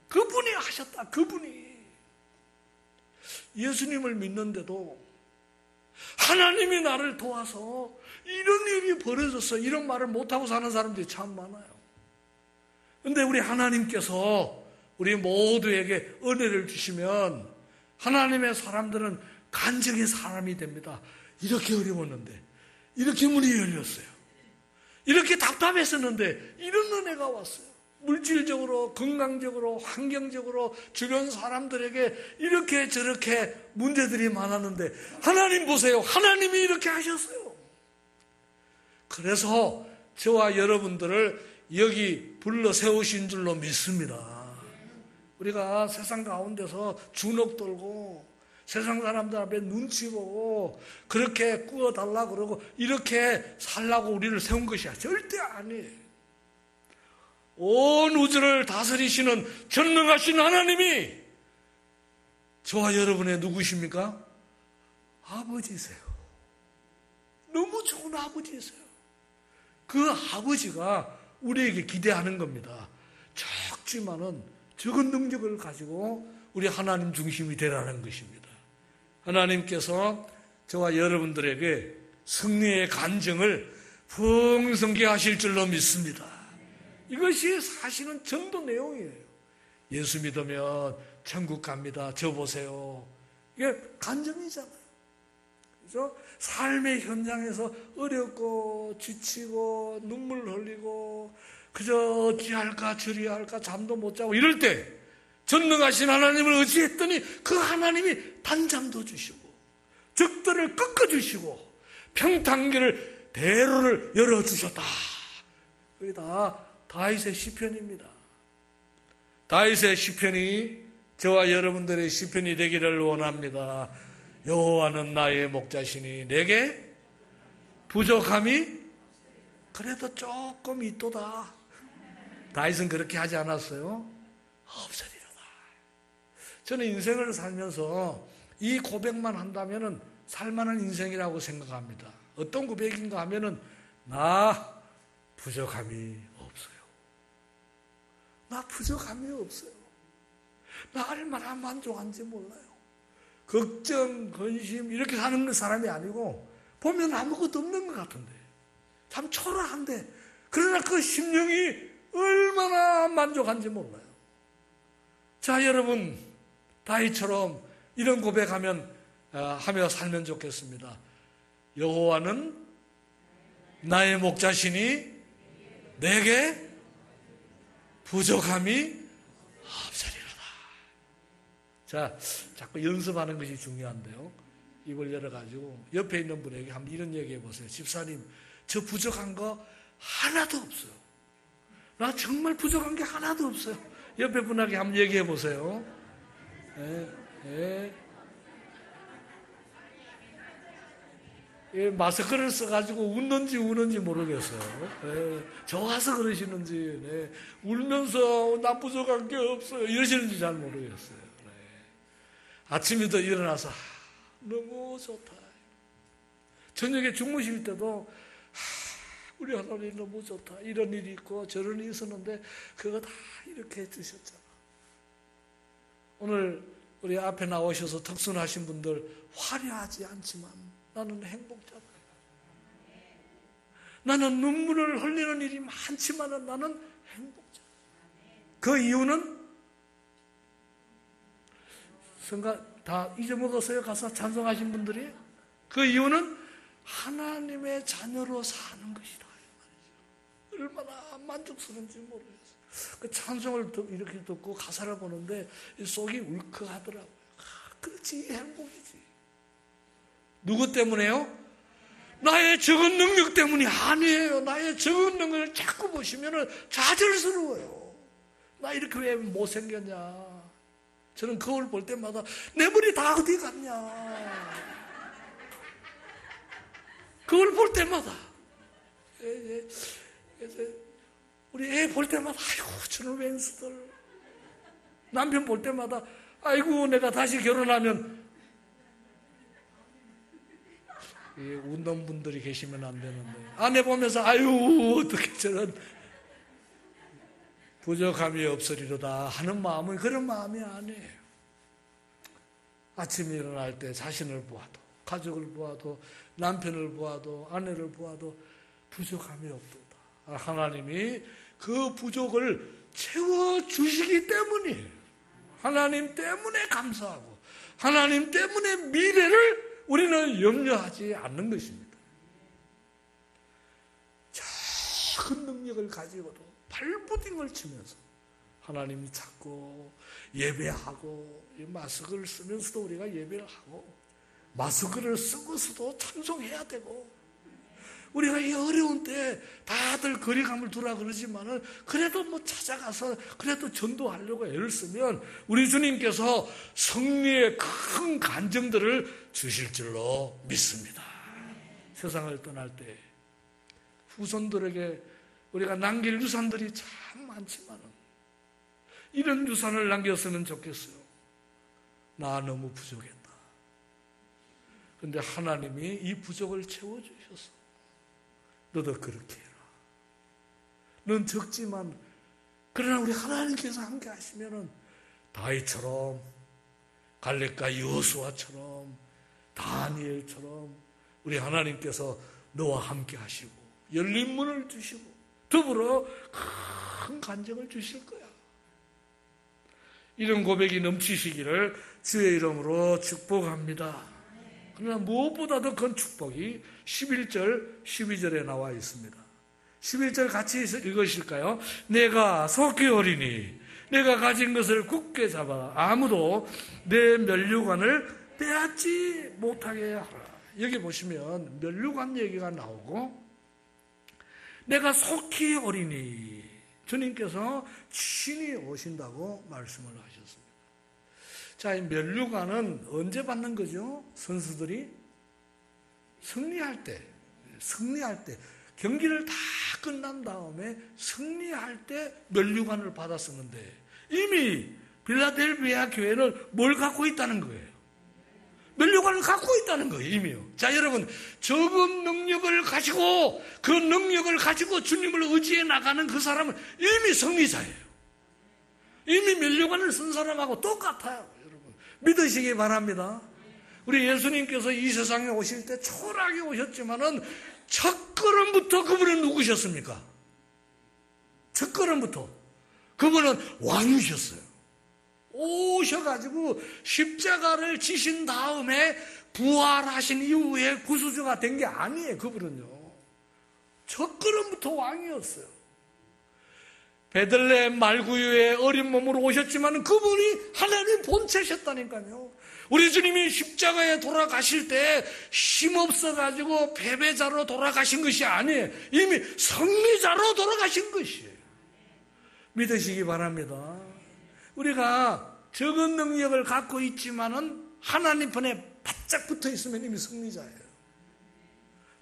그분이 하셨다. 그분이. 예수님을 믿는데도 하나님이 나를 도와서 이런 일이 벌어졌어, 이런 말을 못하고 사는 사람들이 참 많아요. 그런데 우리 하나님께서 우리 모두에게 은혜를 주시면 하나님의 사람들은 간증의 사람이 됩니다. 이렇게 어려웠는데 이렇게 문이 열렸어요. 이렇게 답답했었는데 이런 은혜가 왔어요. 물질적으로, 건강적으로, 환경적으로 주변 사람들에게 이렇게 저렇게 문제들이 많았는데 하나님 보세요. 하나님이 이렇게 하셨어요. 그래서 저와 여러분들을 여기 불러 세우신 줄로 믿습니다. 우리가 세상 가운데서 주눅 들고 세상 사람들 앞에 눈치 보고 그렇게 꾸어달라고 그러고 이렇게 살라고 우리를 세운 것이 절대 아니에요. 온 우주를 다스리시는 전능하신 하나님이 저와 여러분의 누구십니까? 아버지세요. 너무 좋은 아버지세요. 그 아버지가 우리에게 기대하는 겁니다. 작지만은 적은 능력을 가지고 우리 하나님 중심이 되라는 것입니다. 하나님께서 저와 여러분들에게 승리의 간증을 풍성케 하실 줄로 믿습니다. 이것이 사실은 전도 내용이에요. 예수 믿으면 천국 갑니다. 저 보세요. 이게 간증이잖아요. 그래서 삶의 현장에서 어렵고 지치고 눈물 흘리고 그저 어찌할까 저리할까 잠도 못 자고 이럴 때 전능하신 하나님을 의지했더니 그 하나님이 단잠도 주시고 적들을 꺾어주시고 평탄기를 대로를 열어주셨다. 그게 다 다윗의 시편입니다. 다윗의 시편이 저와 여러분들의 시편이 되기를 원합니다. 여호와는 나의 목자시니 내게 부족함이 그래도 조금 있도다. 다윗은 그렇게 하지 않았어요? 없으리로다. 저는 인생을 살면서 이 고백만 한다면 살만한 인생이라고 생각합니다. 어떤 고백인가 하면은 나 부족함이 없어요. 나 부족함이 없어요. 나 얼마나 만족한지 몰라요. 걱정, 근심 이렇게 사는 사람이 아니고 보면 아무것도 없는 것 같은데 참 초라한데 그러나 그 심령이 얼마나 만족한지 몰라요. 자, 여러분 다윗처럼 이런 고백하면 하며 살면 좋겠습니다. 여호와는 나의 목자시니 내게 부족함이 없으리로다. 자, 자꾸 연습하는 것이 중요한데요. 입을 열어가지고 옆에 있는 분에게 한번 이런 얘기해 보세요. 집사님, 저 부족한 거 하나도 없어요. 나 정말 부족한 게 하나도 없어요. 옆에 분에게 한번 얘기해 보세요. 마스크를 써가지고 웃는지 우는지 모르겠어요. 좋아서 그러시는지, 울면서 나 부족한 게 없어요 이러시는지 잘 모르겠어요. 아침에도 일어나서 너무 좋다. 저녁에 주무실 때도 우리 하나님 너무 좋다. 이런 일이 있고 저런 일이 있었는데 그거 다 이렇게 해주셨잖아. 오늘 우리 앞에 나오셔서 특순하신 분들 화려하지 않지만 나는 행복자다. 나는 눈물을 흘리는 일이 많지만 나는 행복자다. 그 이유는 생각 다 잊어먹었어요. 가서 찬송하신 분들이. 그 이유는 하나님의 자녀로 사는 것이다. 얼마나 만족스러운지 모르겠어요. 그 찬송을 이렇게 듣고 가사를 보는데 속이 울컥하더라고요. 그렇지, 행복이지. 누구 때문에요? 나의 적은 능력 때문이 아니에요. 나의 적은 능력을 자꾸 보시면 좌절스러워요. 나 이렇게 왜 못생겼냐. 저는 거울 볼 때마다 내 머리 다 어디 갔냐. 거울 볼 때마다 우리 애 볼 때마다 아이고 저는 웬수들. 남편 볼 때마다 아이고 내가 다시 결혼하면. 웃는 분들이 계시면 안 되는데 아내 보면서 아유 어떻게 저런 부족함이 없으리로다 하는 마음은 그런 마음이 아니에요. 아침에 일어날 때 자신을 보아도 가족을 보아도 남편을 보아도 아내를 보아도 부족함이 없도다. 하나님이 그 부족을 채워주시기 때문이에요. 하나님 때문에 감사하고 하나님 때문에 미래를 우리는 염려하지 않는 것입니다. 작은 능력을 가지고도 발부딩을 치면서 하나님이 찾고 예배하고 마스크를 쓰면서도 우리가 예배를 하고 마스크를 쓰고서도 찬송해야 되고 우리가 이 어려운 때 다들 거리감을 두라 그러지만은 그래도 뭐 찾아가서 그래도 전도하려고 애를 쓰면 우리 주님께서 승리의 큰 간증들을 주실 줄로 믿습니다. 세상을 떠날 때 후손들에게 우리가 남길 유산들이 참 많지만은 이런 유산을 남겼으면 좋겠어요. 나 너무 부족했다. 그런데 하나님이 이 부족을 채워주셔서 너도 그렇게 해라. 적지만 그러나 우리 하나님께서 함께 하시면은 다윗처럼, 갈렙과 여호수아처럼, 다니엘처럼 우리 하나님께서 너와 함께 하시고 열린 문을 주시고 더불어 큰 간증을 주실 거야. 이런 고백이 넘치시기를 주의 이름으로 축복합니다. 그러나 무엇보다도 큰 축복이 11절, 12절에 나와 있습니다. 11절 같이 읽으실까요? 내가 속히 오리니 내가 가진 것을 굳게 잡아 아무도 내 면류관을 빼앗지 못하게 하라. 여기 보시면 면류관 얘기가 나오고 내가 속히 오리니 주님께서 친히 오신다고 말씀을 하셨습니다. 자, 이 면류관은 언제 받는 거죠? 선수들이 승리할 때 경기를 다 끝난 다음에 승리할 때 면류관을 받았었는데 이미 빌라델비아 교회는 뭘 갖고 있다는 거예요? 면류관을 갖고 있다는 거예요, 이미요. 자, 여러분, 적은 능력을 가지고 그 능력을 가지고 주님을 의지해 나가는 그 사람은 이미 승리자예요. 이미 면류관을 쓴 사람하고 똑같아요, 여러분. 믿으시기 바랍니다. 우리 예수님께서 이 세상에 오실 때 초라하게 오셨지만은 첫 걸음부터 그분은 누구셨습니까? 첫 걸음부터 그분은 왕이셨어요. 오셔가지고 십자가를 지신 다음에 부활하신 이후에 구수주가 된 게 아니에요. 그분은요. 첫 걸음부터 왕이었어요. 베들레헴 말구유에 어린 몸으로 오셨지만 그분이 하나님 본체셨다니까요. 우리 주님이 십자가에 돌아가실 때 힘없어가지고 패배자로 돌아가신 것이 아니에요. 이미 승리자로 돌아가신 것이에요. 믿으시기 바랍니다. 우리가 적은 능력을 갖고 있지만은 하나님 편에 바짝 붙어 있으면 이미 승리자예요.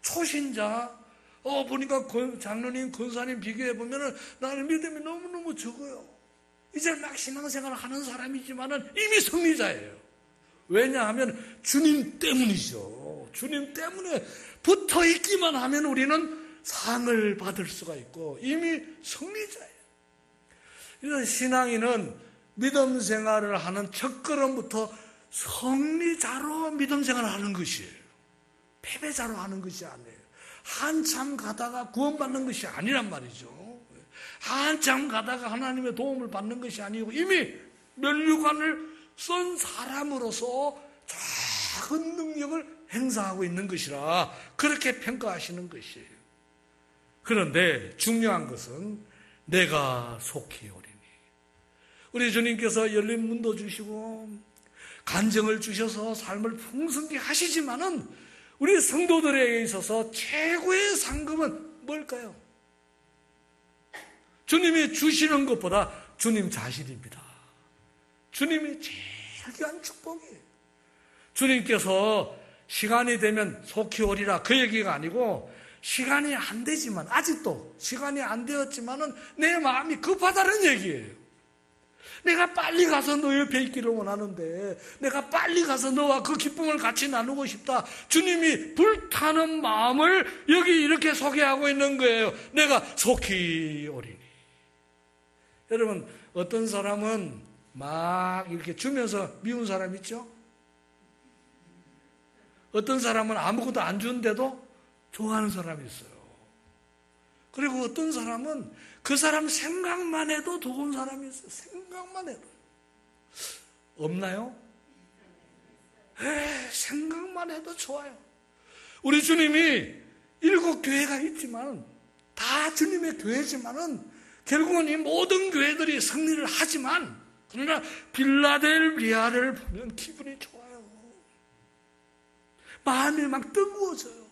초신자, 보니까 장로님, 권사님 비교해 보면은 나는 믿음이 너무너무 적어요. 이제 막 신앙생활을 하는 사람이지만은 이미 승리자예요. 왜냐하면 주님 때문이죠. 주님 때문에 붙어 있기만 하면 우리는 상을 받을 수가 있고 이미 승리자예요. 이런 신앙인은 믿음 생활을 하는 첫걸음부터 승리자로 믿음 생활을 하는 것이에요. 패배자로 하는 것이 아니에요. 한참 가다가 구원받는 것이 아니란 말이죠. 한참 가다가 하나님의 도움을 받는 것이 아니고 이미 면류관을 쓴 사람으로서 작은 능력을 행사하고 있는 것이라 그렇게 평가하시는 것이에요. 그런데 중요한 것은 내가 속히 오리니. 우리 주님께서 열린 문도 주시고 간증을 주셔서 삶을 풍성케 하시지만은 우리 성도들에게 있어서 최고의 상급은 뭘까요? 주님이 주시는 것보다 주님 자신입니다. 주님이 제일 귀한 축복이에요. 주님께서 시간이 되면 속히 오리라 그 얘기가 아니고 시간이 안 되지만 아직도 시간이 안 되었지만은 내 마음이 급하다는 얘기예요. 내가 빨리 가서 너 옆에 있기를 원하는데 내가 빨리 가서 너와 그 기쁨을 같이 나누고 싶다. 주님이 불타는 마음을 여기 이렇게 소개하고 있는 거예요. 내가 속히 오리니. 여러분, 어떤 사람은 막 이렇게 주면서 미운 사람 있죠? 어떤 사람은 아무것도 안 주는데도 좋아하는 사람이 있어요. 그리고 어떤 사람은 그 사람 생각만 해도 좋은 사람이 있어요. 생각만 해도. 없나요? 생각만 해도 좋아요. 우리 주님이 7 교회가 있지만 다 주님의 교회지만은 결국은 이 모든 교회들이 승리를 하지만 그러나 빌라델비아를 보면 기분이 좋아요. 마음이 막 뜨거워져요.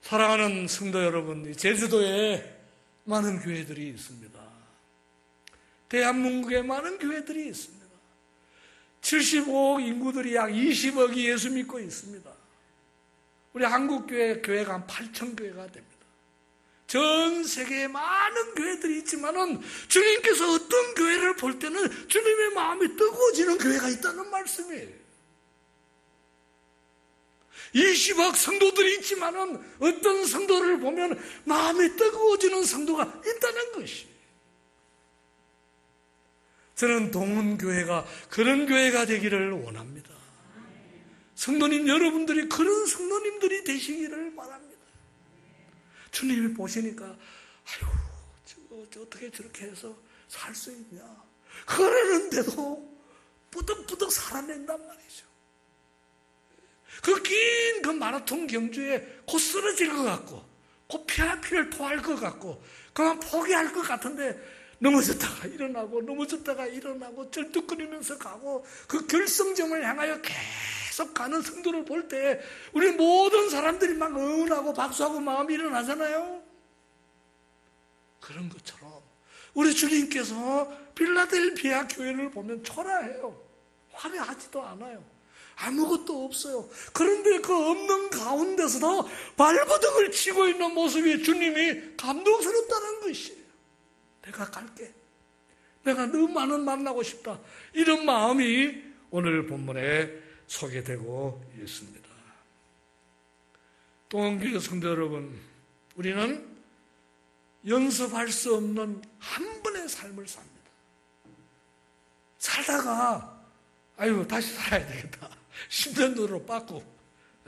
사랑하는 성도 여러분, 제주도에 많은 교회들이 있습니다. 대한민국에 많은 교회들이 있습니다. 75억 인구들이 약 20억이 예수 믿고 있습니다. 우리 한국교회가 한 8천 교회가 됩니다. 전 세계에 많은 교회들이 있지만은 주님께서 어떤 교회를 볼 때는 주님의 마음이 뜨거워지는 교회가 있다는 말씀이에요. 20억 성도들이 있지만은 어떤 성도를 보면 마음이 뜨거워지는 성도가 있다는 것이. 저는 동원교회가 그런 교회가 되기를 원합니다. 성도님 여러분들이 그런 성도님들이 되시기를 바랍니다. 주님이 보시니까 아유 저 어떻게 저렇게 해서 살 수 있냐 그러는데도 뿌덕뿌덕 살아낸단 말이죠. 그 긴 그 마라톤 경주에 곧 쓰러질 것 같고 곧 피를 토할 것 같고 그만 포기할 것 같은데 넘어졌다가 일어나고 절뚝거리면서 가고 그 결승점을 향하여 계속 가는 성도를 볼 때 우리 모든 사람들이 막 응원하고 박수하고 마음이 일어나잖아요. 그런 것처럼 우리 주님께서 필라델피아 교회를 보면 초라해요. 화려하지도 않아요. 아무것도 없어요. 그런데 그 없는 가운데서도 발버둥을 치고 있는 모습이 주님이 감동스럽다는 것이에요. 내가 갈게. 내가 너 많은 만나고 싶다. 이런 마음이 오늘 본문에 소개되고 있습니다. 동원교회 성도 여러분, 우리는 연습할 수 없는 한 번의 삶을 삽니다. 살다가 아유 다시 살아야 되겠다. 10년도로 빠꾸.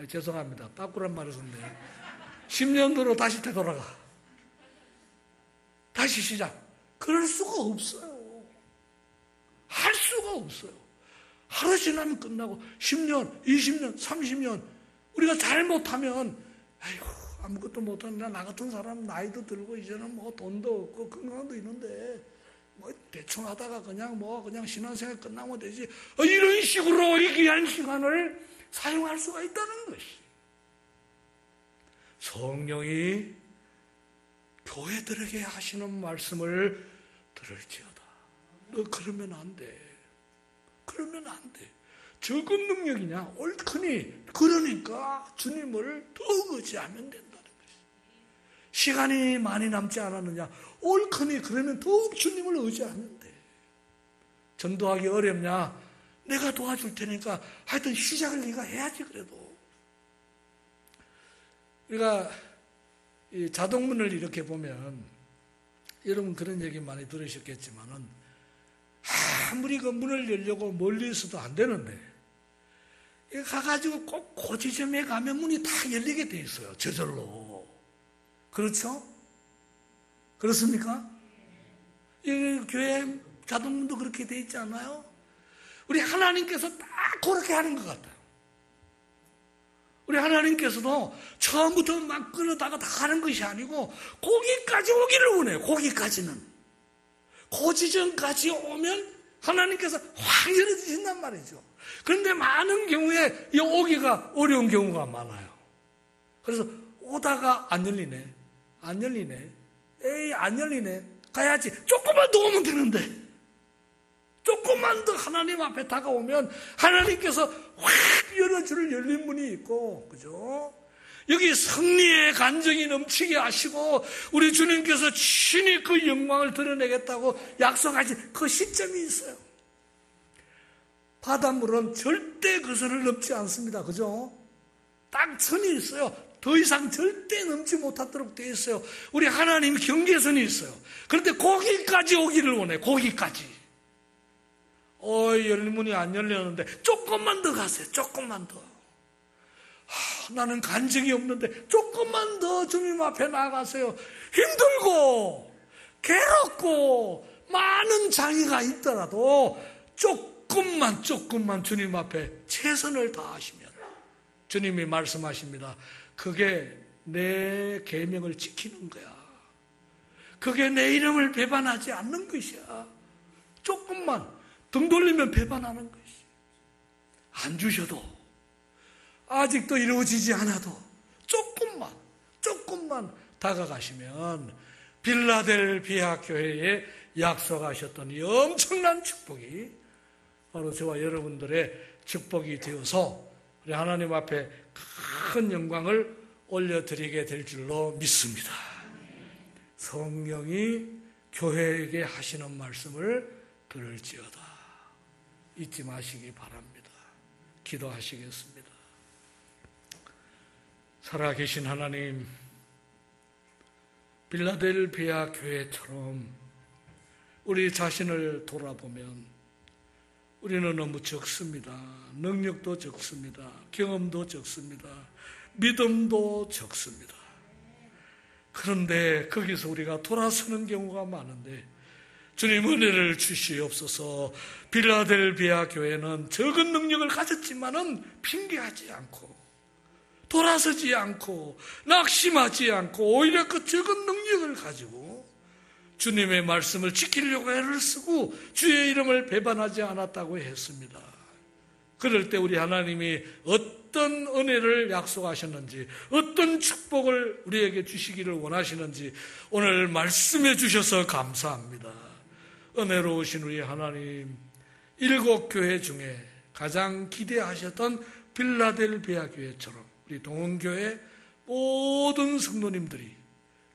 죄송합니다. 빠꾸란 말을 썼네요. 10년도로 다시 되돌아가. 다시 시작. 그럴 수가 없어요. 할 수가 없어요. 하루 지나면 끝나고 10년, 20년, 30년 우리가 잘못하면 아이고 아무것도 못하는 나 같은 사람 나이도 들고 이제는 뭐 돈도 없고 건강도 있는데 뭐 대충 하다가 그냥 신앙생활 끝나면 되지. 이런 식으로 이 귀한 시간을 사용할 수가 있다는 것이. 성령이 교회들에게 하시는 말씀을 들을지어다. 너 그러면 안 돼. 그러면 안 돼. 적은 능력이냐? 옳거니. 그러니까 주님을 더욱 의지하면 된다는 것이. 시간이 많이 남지 않았느냐? 옳거니. 그러면 더욱 주님을 의지하면 돼. 전도하기 어렵냐? 내가 도와줄 테니까 하여튼 시작을 네가 해야지 그래도. 우리가 이 자동문을 이렇게 보면 여러분 그런 얘기 많이 들으셨겠지만은 아무리 그 문을 열려고 멀리 있어도 안 되는데 가가지고 꼭 그 지점에 가면 문이 다 열리게 돼 있어요. 저절로. 그렇죠? 그렇습니까? 이 교회 자동문도 그렇게 돼 있지 않아요? 우리 하나님께서 딱 그렇게 하는 것 같아요. 우리 하나님께서도 처음부터 막 끌어다가 다 가는 것이 아니고 거기까지 오기를 원해요. 거기까지는. 그 지점까지 오면 하나님께서 확 열어주신단 말이죠. 그런데 많은 경우에 이 오기가 어려운 경우가 많아요. 그래서 오다가 안 열리네. 안 열리네. 에이 안 열리네. 가야지. 조금만 더 오면 되는데. 조금만 더 하나님 앞에 다가오면 하나님께서 확 열어줄 열린 문이 있고, 그죠? 여기 승리의 간정이 넘치게 하시고 우리 주님께서 친히 그 영광을 드러내겠다고 약속하신 그 시점이 있어요. 바닷물은 절대 그 선을 넘지 않습니다. 그죠? 딱 선이 있어요. 더 이상 절대 넘지 못하도록 되어 있어요. 우리 하나님 경계선이 있어요. 그런데 거기까지 오기를 원해. 거기까지. 열린 문이 안 열렸는데 조금만 더 가세요. 조금만 더. 나는 간증이 없는데 조금만 더 주님 앞에 나가세요. 힘들고 괴롭고 많은 장애가 있더라도 조금만 주님 앞에 최선을 다하시면 주님이 말씀하십니다. 그게 내 계명을 지키는 거야. 그게 내 이름을 배반하지 않는 것이야. 조금만 등 돌리면 배반하는 것이. 안 주셔도 아직도 이루어지지 않아도 조금만 다가가시면 빌라델비아 교회에 약속하셨던 이 엄청난 축복이 바로 저와 여러분들의 축복이 되어서 우리 하나님 앞에 큰 영광을 올려드리게 될 줄로 믿습니다. 성령이 교회에게 하시는 말씀을 들을지어다. 잊지 마시기 바랍니다. 기도하시겠습니다. 살아계신 하나님, 빌라델비아 교회처럼 우리 자신을 돌아보면 우리는 너무 적습니다. 능력도 적습니다. 경험도 적습니다. 믿음도 적습니다. 그런데 거기서 우리가 돌아서는 경우가 많은데 주님 은혜를 주시옵소서. 빌라델비아 교회는 적은 능력을 가졌지만은 핑계하지 않고 돌아서지 않고 낙심하지 않고 오히려 그 적은 능력을 가지고 주님의 말씀을 지키려고 애를 쓰고 주의 이름을 배반하지 않았다고 했습니다. 그럴 때 우리 하나님이 어떤 은혜를 약속하셨는지, 어떤 축복을 우리에게 주시기를 원하시는지 오늘 말씀해 주셔서 감사합니다. 은혜로우신 우리 하나님, 7교회 중에 가장 기대하셨던 빌라델비아 교회처럼 우리 동원교회 모든 성도님들이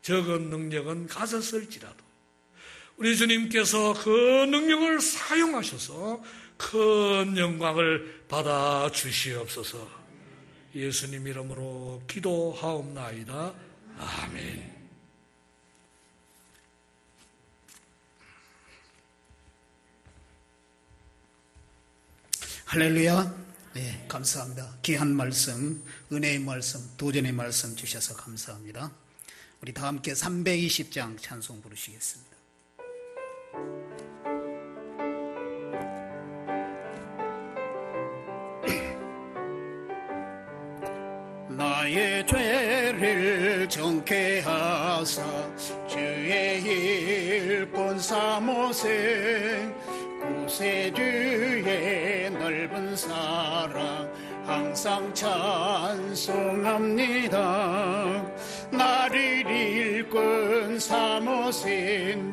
적은 능력은 가졌을지라도 우리 주님께서 그 능력을 사용하셔서 큰 영광을 받아 주시옵소서. 예수님 이름으로 기도하옵나이다. 아멘. 할렐루야. 네, 감사합니다. 귀한 말씀, 은혜의 말씀, 도전의 말씀 주셔서 감사합니다. 우리 다 함께 320장 찬송 부르시겠습니다. 나의 죄를 정케 하사 주의 일꾼 삼으세 구세주의 넓은 사랑 항상 찬송합니다. 나를 일꾼 삼으신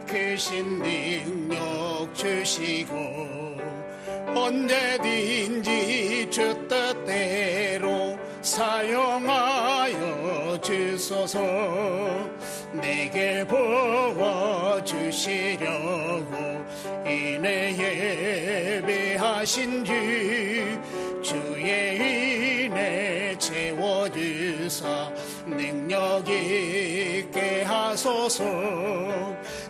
크신 능력 주시고 언제든지 주 뜻대로 사용하여 주소서. 내게 부어주시려고 인내 예배하신 주의 인내 채워주사 능력 있게 하소서.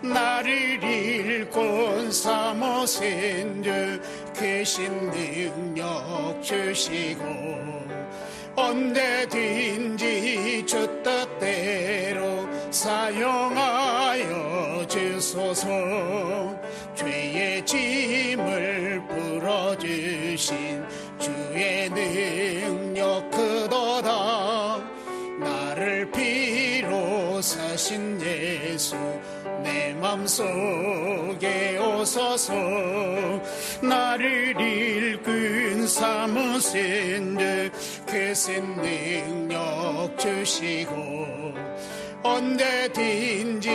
나를 일꾼 삼으신 주 크신 능력 주시고 언제든지 주 뜻대로 사용하여 주소서. 죄의 짐을 풀어주신 주의 능력 크도다. 나를 피로 사신 예수 내 맘속에 오소서. 나를 일꾼 삼으신 주 크신 능력 주시고 언제든지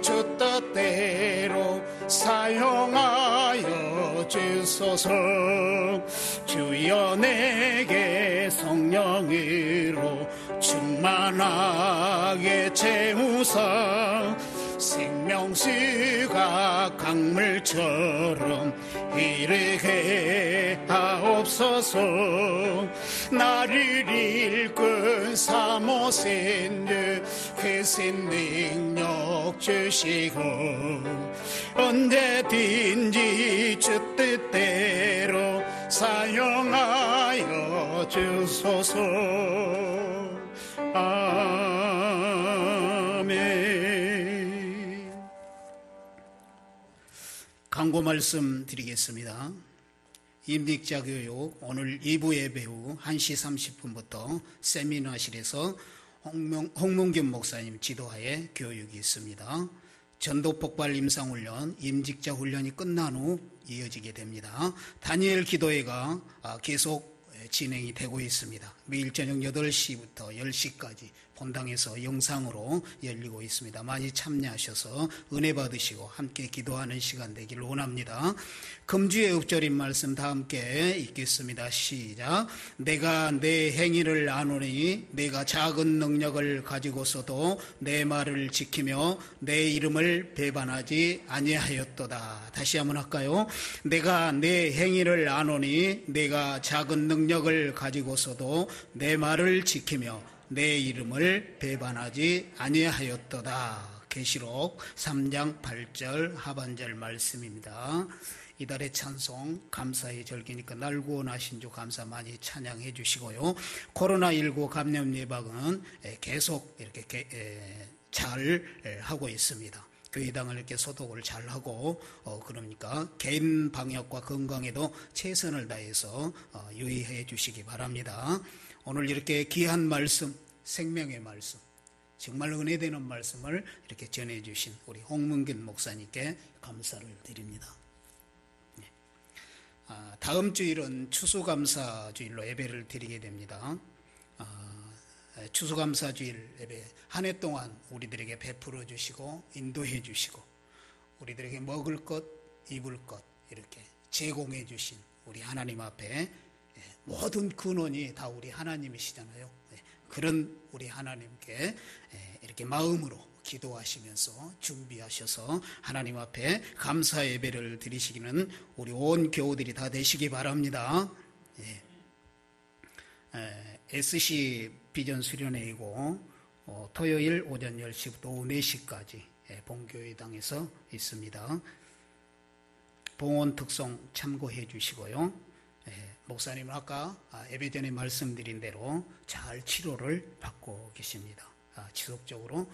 주 뜻대로 사용하여 주소서. 주여 내게 성령으로 충만하게 채우사 생명수가 강물처럼 흐르게 하옵소서. 나를 일꾼 삼으신 주 크신 능력 주시고 언제든지 주 뜻대로 사용하여 주소서. 아멘. 광고 말씀 드리겠습니다. 임직자 교육 오늘 2부 예배 후 1시 30분부터 세미나실에서 홍문균 목사님 지도하에 교육이 있습니다. 전도폭발 임상훈련, 임직자 훈련이 끝난 후 이어지게 됩니다. 다니엘 기도회가 계속 진행이 되고 있습니다. 매일 저녁 8시부터 10시까지 본당에서 영상으로 열리고 있습니다. 많이 참여하셔서 은혜 받으시고 함께 기도하는 시간 되기를 원합니다. 금주의 읍절인 말씀 다 함께 읽겠습니다. 시작. 내가 내 행위를 아노니 내가 작은 능력을 가지고서도 내 말을 지키며 내 이름을 배반하지 아니하였도다. 다시 한번 할까요? 내가 내 행위를 아노니 내가 작은 능력을 능력을 가지고서도 내 말을 지키며 내 이름을 배반하지 아니하였도다. 계시록 3장 8절 하반절 말씀입니다. 이달의 찬송 감사의 절기니까 날 구원하신 주 감사 많이 찬양해 주시고요. 코로나19 감염 예방은 계속 이렇게 잘 하고 있습니다. 교회당을 이렇게 소독을 잘 하고 그러니까 개인 방역과 건강에도 최선을 다해서 유의해 주시기 바랍니다. 오늘 이렇게 귀한 말씀, 생명의 말씀, 정말 은혜되는 말씀을 이렇게 전해주신 우리 홍문균 목사님께 감사를 드립니다. 다음 주일은 추수감사주일로 예배를 드리게 됩니다. 추수감사주일 예배 한 해 동안 우리들에게 베풀어 주시고 인도해 주시고 우리들에게 먹을 것, 입을 것 이렇게 제공해 주신 우리 하나님 앞에 모든 근원이 다 우리 하나님이시잖아요. 그런 우리 하나님께 이렇게 마음으로 기도하시면서 준비하셔서 하나님 앞에 감사 예배를 드리시기는 우리 온 교우들이 다 되시기 바랍니다. SC 비전 수련회이고 토요일 오전 10시부터 오후 4시까지 본교회당에서 있습니다. 봉헌 특송 참고해 주시고요. 목사님은 아까 예배 전에 말씀드린 대로 잘 치료를 받고 계십니다. 지속적으로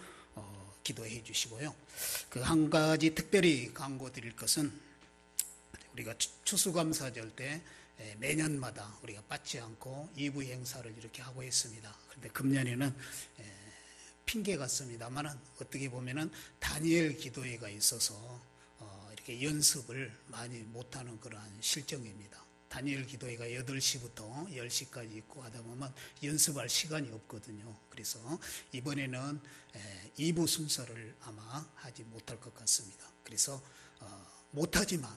기도해 주시고요. 그 한 가지 특별히 강구 드릴 것은 우리가 추수감사절 때 매년마다 우리가 빠지 않고 2부 행사를 이렇게 하고 있습니다. 그런데 금년에는 핑계 같습니다만 어떻게 보면은 다니엘 기도회가 있어서 이렇게 연습을 많이 못하는 그러한 실정입니다. 다니엘 기도회가 8시부터 10시까지 있고 하다 보면 연습할 시간이 없거든요. 그래서 이번에는 2부 순서를 아마 하지 못할 것 같습니다. 그래서 못하지만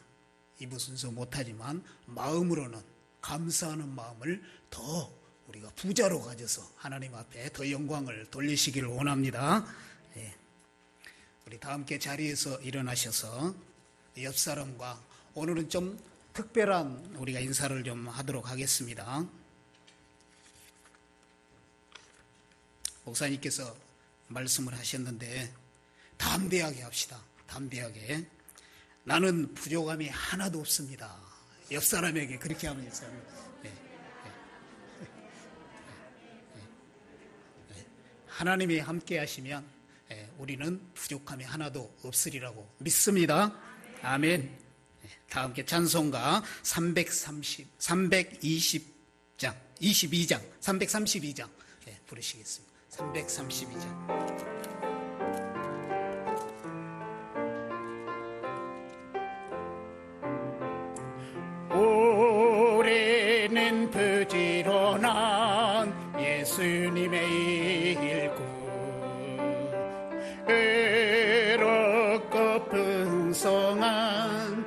2부 순서 못하지만 마음으로는 감사하는 마음을 더 우리가 부자로 가져서 하나님 앞에 더 영광을 돌리시기를 원합니다. 우리 다 함께 자리에서 일어나셔서 옆 사람과 오늘은 좀 특별한 우리가 인사를 좀 하도록 하겠습니다. 목사님께서 말씀을 하셨는데 담대하게 합시다. 담대하게. 나는 부족함이 하나도 없습니다. 옆 사람에게 그렇게 하면 하나님이 함께 하시면 우리는 부족함이 하나도 없으리라고 믿습니다. 아멘. 다 함께 찬송가 332장 부르시겠습니다. 332장. 올해는 부지런한 예수님의 일꾼 의롭고 풍성한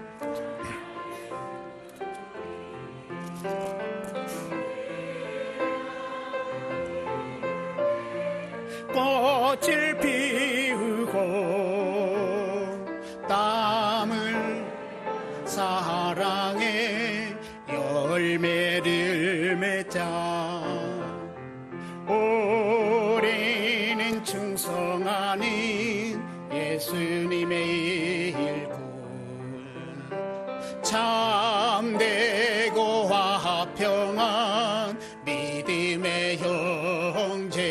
꽃을 피우고 땀을 사랑해 열매를 맺자. 올해는 충성하는 예수님의 일꾼 참되고 화평한 믿음의 형제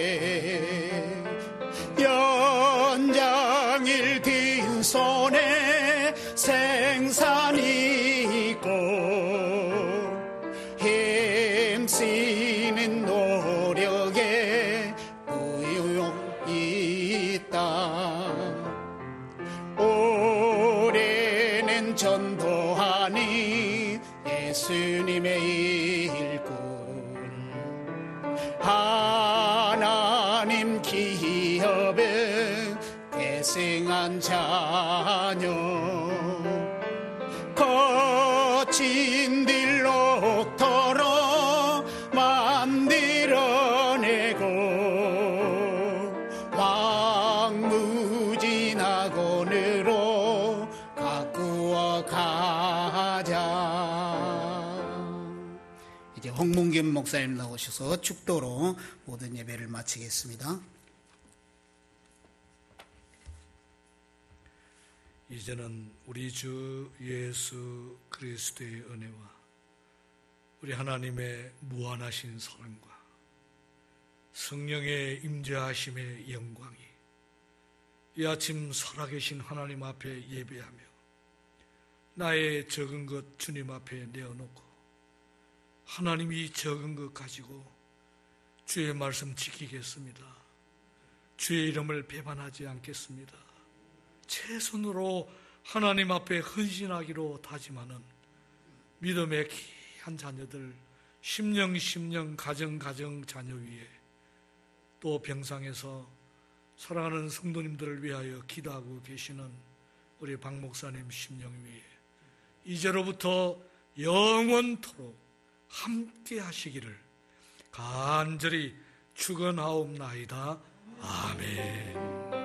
연장일 뒷손에 생산이 있고 힘쓰는 노력에 부요이 있다. 올해는 전도하니 예수님의 일꾼 하나님 기업에 계승한 자녀 거친 딜록터로 만들어내고 왕무진학원으로 가꾸어 가자. 이제 김문겸 목사님 나오셔서 축도로 모든 예배를 마치겠습니다. 이제는 우리 주 예수 그리스도의 은혜와 우리 하나님의 무한하신 사랑과 성령의 임재하심의 영광이 이 아침 살아계신 하나님 앞에 예배하며 나의 적은 것 주님 앞에 내어놓고 하나님이 적은 것 가지고 주의 말씀 지키겠습니다. 주의 이름을 배반하지 않겠습니다. 최선으로 하나님 앞에 헌신하기로 다짐하는 믿음의 귀한 자녀들, 심령 가정 자녀 위에 또 병상에서 사랑하는 성도님들을 위하여 기도하고 계시는 우리 박 목사님 심령 위에 이제로부터 영원토록 함께 하시기를 간절히 축원하옵나이다. 아멘.